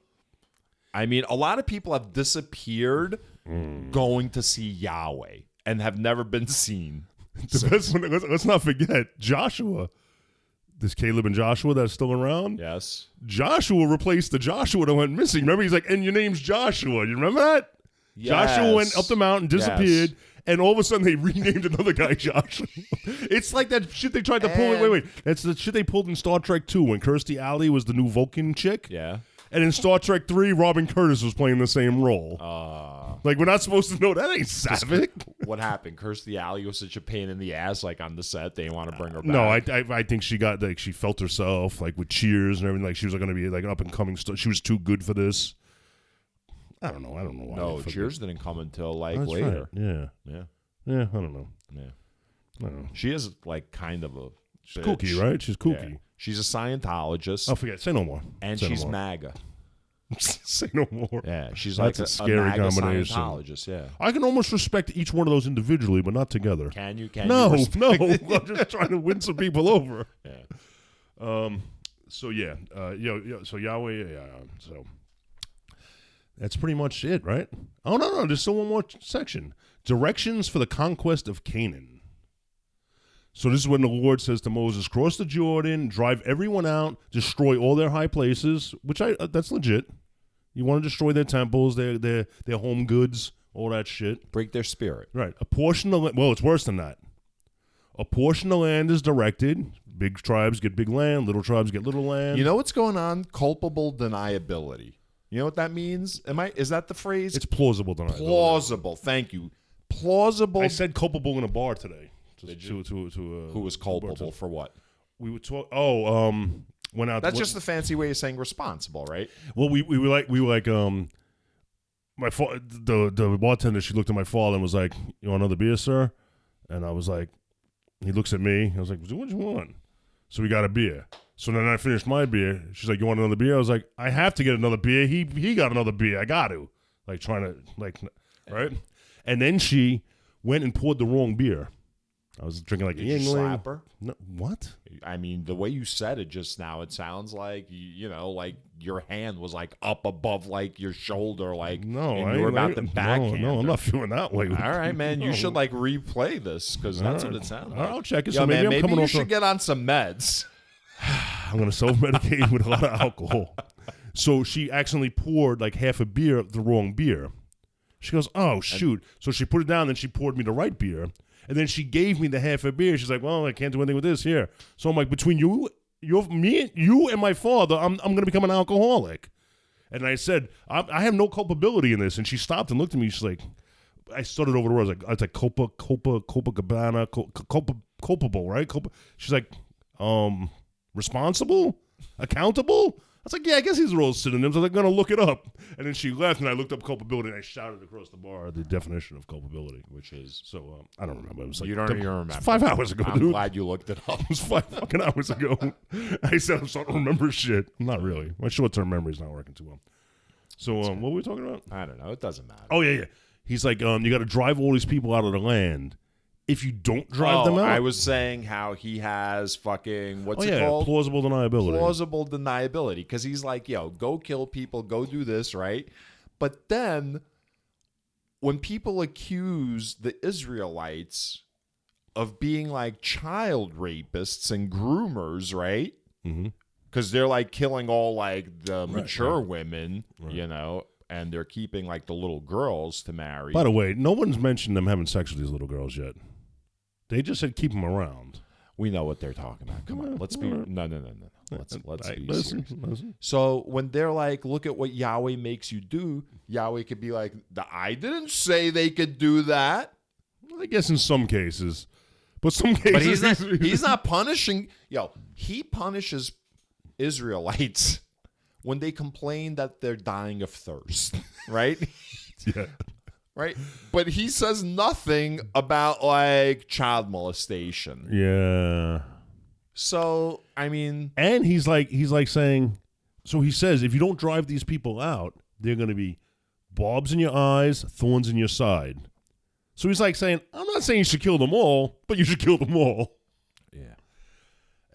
I mean, a lot of people have disappeared going to see Yahweh and have never been seen. The best one, let's not forget Joshua. This Caleb and Joshua that's still around. Yes. Joshua replaced the Joshua that went missing. Remember, he's like, and your name's Joshua. You remember that? Yes. Joshua went up the mountain, disappeared, and all of a sudden they renamed another guy Joshua. It's like that shit they tried to pull. Wait. That's the shit they pulled in Star Trek 2 when Kirstie Alley was the new Vulcan chick. Yeah. And in Star Trek 3, Robin Curtis was playing the same role. Like, we're not supposed to know. That ain't Savick. What happened? Kirstie Alley was such a pain in the ass, like, on the set. They didn't want to bring her back. No, I think she got, like, she felt herself, like, with Cheers and everything. Like, she was going to be, like, an up-and-coming star. She was too good for this. I don't know why. No, Cheers didn't come until, like, That's later. Right. Yeah, I don't know. Yeah. I don't know. She is, like, kind of a She's bitch. kooky, right? She's kooky. Yeah. She's a Scientologist. Oh, forget. Say no more. And Say she's no more. MAGA. Say no more. Yeah, she's That's like a scary MAGA combination. Scientologist, yeah. I can almost respect each one of those individually, but not together. Can you? No. I'm just trying to win some people over. Yeah. So yeah. So Yahweh. Yeah. So that's pretty much it, right? Oh no. There's still one more section. Directions for the conquest of Canaan. So this is when the Lord says to Moses, cross the Jordan, drive everyone out, destroy all their high places, which that's legit. You want to destroy their temples, their home goods, all that shit. Break their spirit. Right. A portion of well, it's worse than that. A portion of land is directed. Big tribes get big land, little tribes get little land. You know what's going on? Culpable deniability. You know what that means? Is that the phrase? It's plausible deniability. Plausible. Thank you. Plausible. I said culpable in a bar today. Who was culpable for what? We would talk. Went out. That's just the fancy way of saying responsible, right? Well, we were like my the bartender. She looked at my father and was like, "You want another beer, sir?" And I was like, he looks at me. I was like, "What do you want?" So we got a beer. So then I finished my beer. She's like, "You want another beer?" I was like, "I have to get another beer." He got another beer. I got to trying to right. And then she went and poured the wrong beer. I was drinking like Did you slap her? No, what? I mean, the way you said it just now, it sounds like like your hand was like up above like your shoulder, like no, and you were about to backhand. No, I'm not feeling that way. All right, man, you should like replay this because that's what it sounds like. I'll check it. Yo, So man, maybe you should get on some meds. I'm gonna self-medicate with a lot of alcohol. So she accidentally poured like half a beer, the wrong beer. She goes, "Oh shoot!" So she put it down, then she poured me the right beer. And then she gave me the half a beer. She's like, "Well, I can't do anything with this here." So I'm like, between you and my father, I'm going to become an alcoholic. And I said, I have no culpability in this. And she stopped and looked at me. She's like, I started over the words. I was like, Copacabana, culpable, right? She's like, responsible, accountable. I was like, yeah, I guess these are all synonyms. I was like, I'm going to look it up. And then she left, and I looked up culpability, and I shouted across the bar the definition of culpability, which is, so I don't remember. It was like, you don't even remember. 5 hours ago, I'm dude. glad you looked it up. It was 5 fucking hours ago. I said I'm starting to remember shit. Not really. My short-term memory's not working too well. So what were we talking about? I don't know. It doesn't matter. Oh, yeah. He's like, you got to drive all these people out of the land. If you don't drive them out. I was saying how he has fucking, what's it called? Plausible deniability. Plausible deniability. Because he's like, yo, go kill people, go do this, right? But then when people accuse the Israelites of being like child rapists and groomers, right? Because they're like killing all like the mature women, and they're keeping like the little girls to marry. By the way, no one's mentioned them having sex with these little girls yet. They just said keep them around. We know what they're talking about. Come on, let's be no. Let's be serious. Listen. So when they're like, look at what Yahweh makes you do, Yahweh could be like, I didn't say they could do that. I guess in some cases, but some cases, but he's not punishing. He punishes Israelites when they complain that they're dying of thirst, right? Yeah. Right? But he says nothing about like child molestation. Yeah. So, I mean, and he's like saying, So he says, if you don't drive these people out, they're going to be barbs in your eyes, thorns in your side. So he's like saying, I'm not saying you should kill them all, but you should kill them all. Yeah.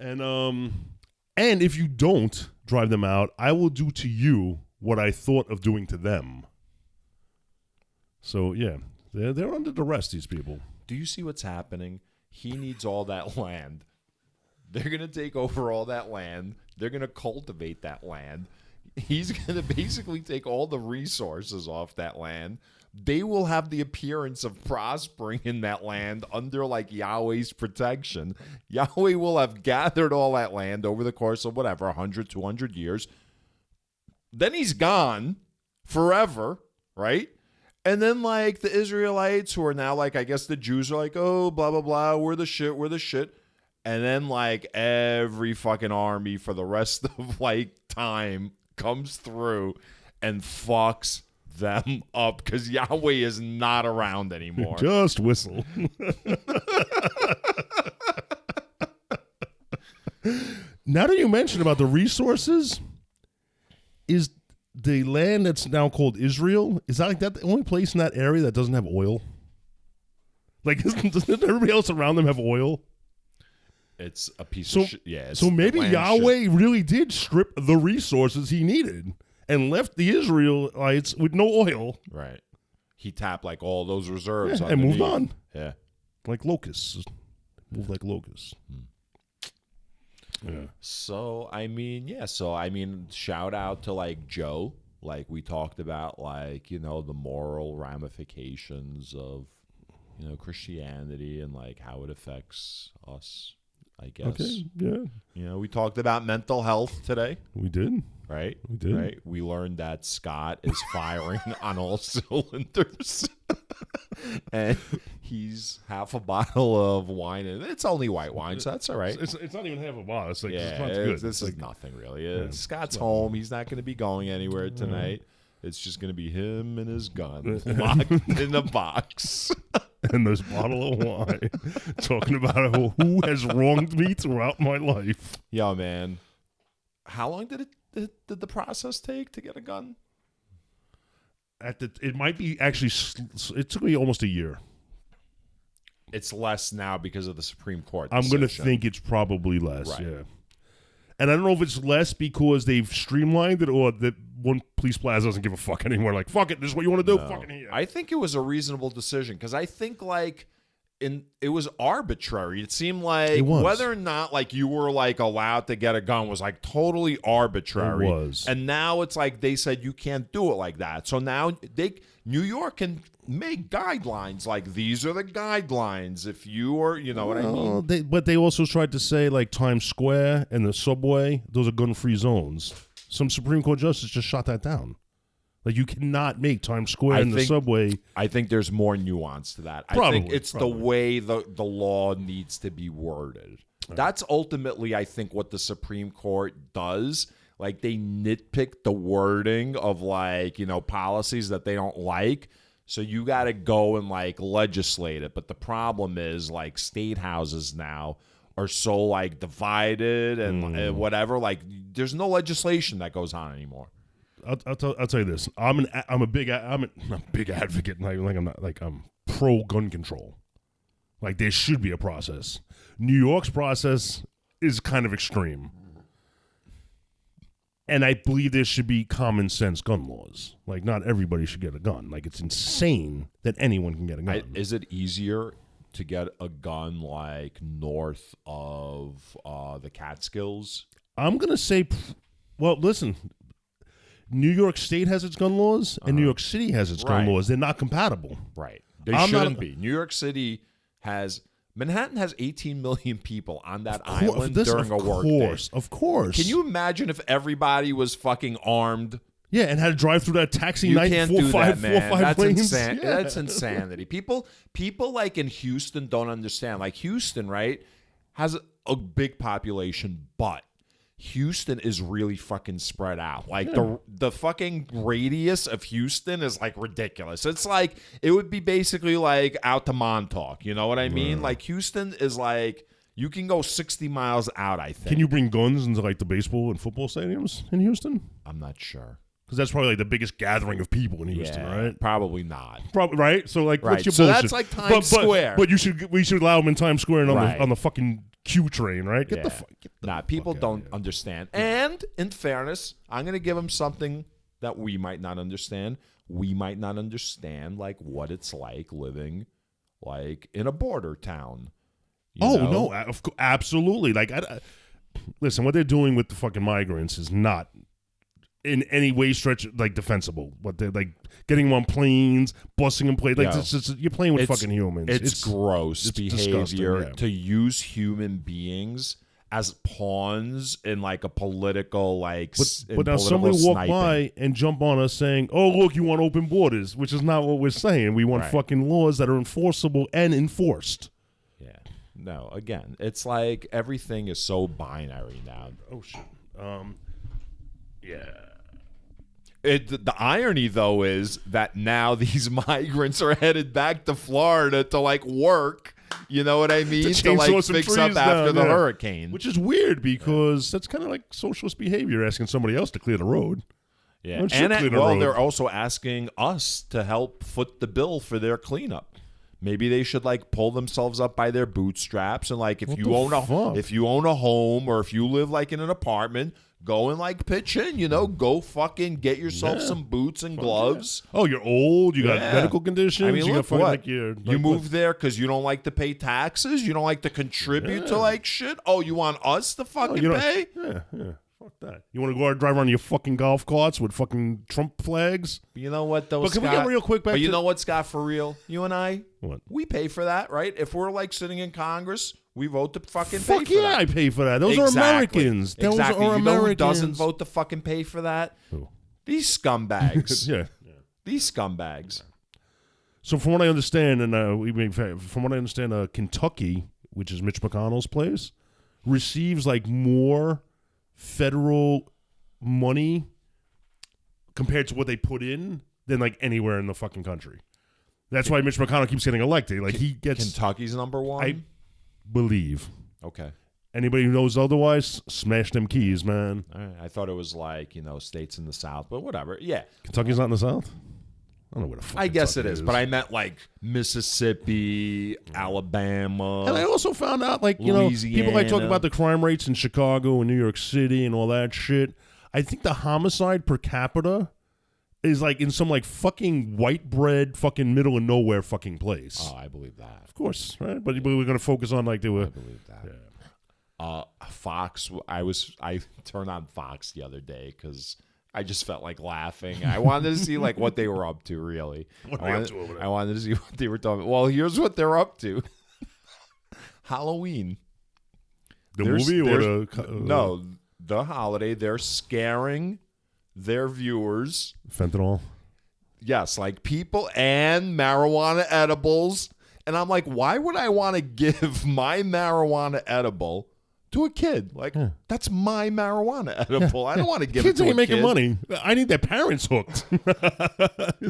And if you don't drive them out, I will do to you what I thought of doing to them. So, yeah, they're under duress, these people. Do you see what's happening? He needs all that land. They're going to take over all that land. They're going to cultivate that land. He's going to basically take all the resources off that land. They will have the appearance of prospering in that land under like Yahweh's protection. Yahweh will have gathered all that land over the course of whatever, 100, 200 years. Then he's gone forever, right? And then like the Israelites who are now like, I guess the Jews are like, oh, blah, blah, blah, we're the shit. And then like every fucking army for the rest of like time comes through and fucks them up because Yahweh is not around anymore. Just whistle. Now that you mentioned about the resources, is the land that's now called Israel, is that like that the only place in that area that doesn't have oil? Like, doesn't everybody else around them have oil? It's a piece of shit. Yeah. So maybe Yahweh really did strip the resources he needed and left the Israelites with no oil. Right. He tapped like all those reserves and moved on. Yeah. Like locusts. Moved like locusts. Yeah. So, I mean, shout out to like Joe. Like we talked about, like, you know, the moral ramifications of, you know, Christianity and like how it affects us, I guess. Okay, yeah. You know, we talked about mental health today. We did. Right? We did. Right? We learned that Scott is firing on all cylinders. And he's half a bottle of wine, and it's only white wine, so that's all right. It's not even half a bottle. It's like, yeah, it's not good. This is like, nothing really. Scott's home. He's not going to be going anywhere tonight. It's just going to be him and his gun locked in a box. And this bottle of wine, talking about who has wronged me throughout my life. Yo, man, how long did the process take to get a gun? It might be actually. It took me almost a year. It's less now because of the Supreme Court decision. I'm going to think it's probably less. Right. Yeah. And I don't know if it's less because they've streamlined it or that one police plaza doesn't give a fuck anymore. Like, fuck it, this is what you want to do, fucking here. I think it was a reasonable decision because I think, like, it was arbitrary. It seemed like whether or not, like, you were, like, allowed to get a gun was, like, totally arbitrary. It was. And now it's like they said you can't do it like that. So now New York can make guidelines like these are the guidelines if you are, you know what I mean? But they also tried to say like Times Square and the subway, those are gun-free zones. Some Supreme Court justice just shot that down. Like you cannot make Times Square and the subway. I think there's more nuance to that. I think it's the way the law needs to be worded. That's ultimately, I think, what the Supreme Court does. Like they nitpick the wording of like, you know, policies that they don't like. So you got to go and like legislate it. But the problem is like state houses now are so like divided and whatever. Like there's no legislation that goes on anymore. I'll tell you this. I'm a big advocate. I'm pro gun control. Like there should be a process. New York's process is kind of extreme. And I believe there should be common sense gun laws. Like, not everybody should get a gun. Like, it's insane that anyone can get a gun. Is it easier to get a gun, like, north of the Catskills? I'm going to say, well, listen, New York State has its gun laws, and New York City has its gun laws. They're not compatible. Right. They shouldn't be. New York City has... Manhattan has 18 million people on that island during a work day. Of course. Can you imagine if everybody was fucking armed? Yeah, and had to drive through that taxi you night. You can't do that, man. That's That's insanity. People like in Houston don't understand. Like Houston, right, has a big population, but Houston is really fucking spread out. Like the fucking radius of Houston is like ridiculous. It's like it would be basically like out to Montauk. You know what I mean? Like Houston is like, You can go 60 miles out, I think. Can you bring guns into like the baseball and football stadiums in Houston? I'm not sure. Because that's probably like the biggest gathering of people in Houston, right? Probably not. Probably right. So like, what's your so bullshit? that's like Times Square. But we should allow them in Times Square and on the fucking Q train, right? Get the fuck. People don't understand. And in fairness, I'm going to give them something that we might not understand. We might not understand like what it's like living like in a border town. No, absolutely. Like, listen, what they're doing with the fucking migrants is not in any way stretch like defensible. What they're like getting them on planes, busing them planes. Like you're playing with fucking humans. It's gross behavior to use human beings as pawns in like a political But now somebody walk by and jump on us saying, "Oh, look, you want open borders," which is not what we're saying. We want fucking laws that are enforceable and enforced. Yeah. No, again, it's like everything is so binary now. Oh shit. Yeah. The irony, though, is that now these migrants are headed back to Florida to like work. You know what I mean? To like fix up after the hurricane, which is weird because that's kind of like socialist behavior, asking somebody else to clear the road. Yeah, they're also asking us to help foot the bill for their cleanup. Maybe they should like pull themselves up by their bootstraps and like if you own a home or if you live like in an apartment, go and like pitch in, go fucking get yourself some boots and gloves. Yeah. Oh, you're old, you got medical conditions. I mean, you look, what? You moved there because you don't like to pay taxes, you don't like to contribute to like shit. Oh, you want us to fucking pay? Yeah. Fuck that. You want to go out and drive around your fucking golf carts with fucking Trump flags? You know what, though, But can we get real quick back But you know what, Scott, for real? You and I, what? We pay for that, right? If we're like sitting in Congress, we vote to fucking pay for that. I pay for that. Those are Americans. Those are Americans. You know who doesn't vote to fucking pay for that? Who? These scumbags. Yeah. These scumbags. So from what I understand, Kentucky, which is Mitch McConnell's place, receives like more federal money compared to what they put in than like anywhere in the fucking country. That's why Mitch McConnell keeps getting elected. Like he gets Kentucky's number one. I believe. Okay. Anybody who knows otherwise, smash them keys, man. All right. I thought it was like states in the South, but whatever. Yeah. Kentucky's not in the South. I don't know where the fuck. I guess it is, but I meant like Mississippi, Alabama. And I also found out, like, Louisiana. People like talking about the crime rates in Chicago and New York City and all that shit. I think the homicide per capita is like in some like fucking white bread, fucking middle of nowhere fucking place. Oh, I believe that. Of course, right? But we're gonna focus on like they were. I believe that. Yeah. Fox. I turned on Fox the other day because I just felt like laughing. I wanted to see like what they were up to, really. I wanted to see what they were talking about. Well, here's what they're up to. Halloween. No, the holiday. They're scaring their viewers. Fentanyl. Yes, like people and marijuana edibles. And I'm like, why would I want to give my marijuana edible to a kid? Like, that's my marijuana edible. I don't want to give it to a kid. Kids ain't making money. I need their parents hooked.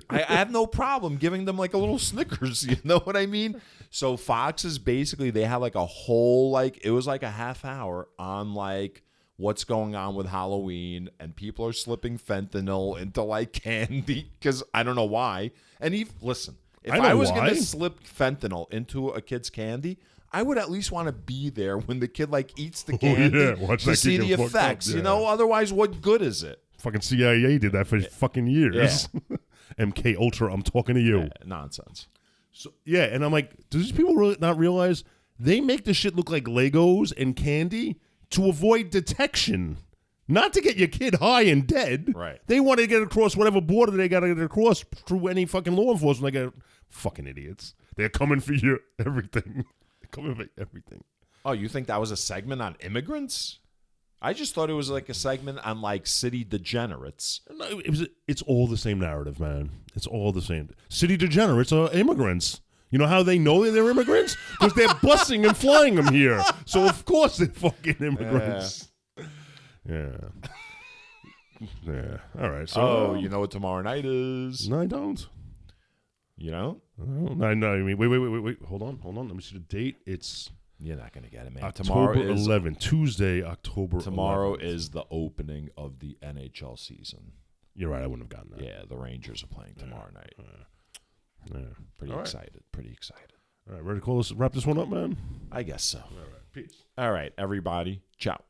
I have no problem giving them like a little Snickers. You know what I mean? So Fox is basically, they have like a whole, like, it was like a half hour on like what's going on with Halloween, and people are slipping fentanyl into like candy because I don't know why. And listen, if I was going to slip fentanyl into a kid's candy, I would at least want to be there when the kid like eats the candy to see the effects. You know, otherwise, what good is it? Fucking CIA did that for fucking years. Yeah. MK Ultra, I'm talking to you. Yeah, nonsense. So and I'm like, do these people really not realize they make the shit look like Legos and candy to avoid detection, not to get your kid high and dead. Right. They want to get across whatever border they got to get across through any fucking law enforcement. They got fucking idiots. They're coming for your everything. Coming for everything. Oh, you think that was a segment on immigrants? I just thought it was like a segment on like city degenerates. No, it's all the same narrative, man. It's all the same. City degenerates are immigrants. You know how they know they're immigrants? Because they're busing and flying them here. So of course they're fucking immigrants. Yeah. Yeah. All right. So, you know what tomorrow night is? No, I don't. You know? No, I mean, wait. Hold on. Let me see the date. It's You're not going to get it, man. October 11th, Tuesday, October 11th. Tomorrow is the opening of the NHL season. You're right. I wouldn't have gotten that. Yeah, the Rangers are playing tomorrow night. Yeah. Pretty excited. Pretty excited. All right, ready to wrap this one up, man? I guess so. All right, peace. All right, everybody. Ciao.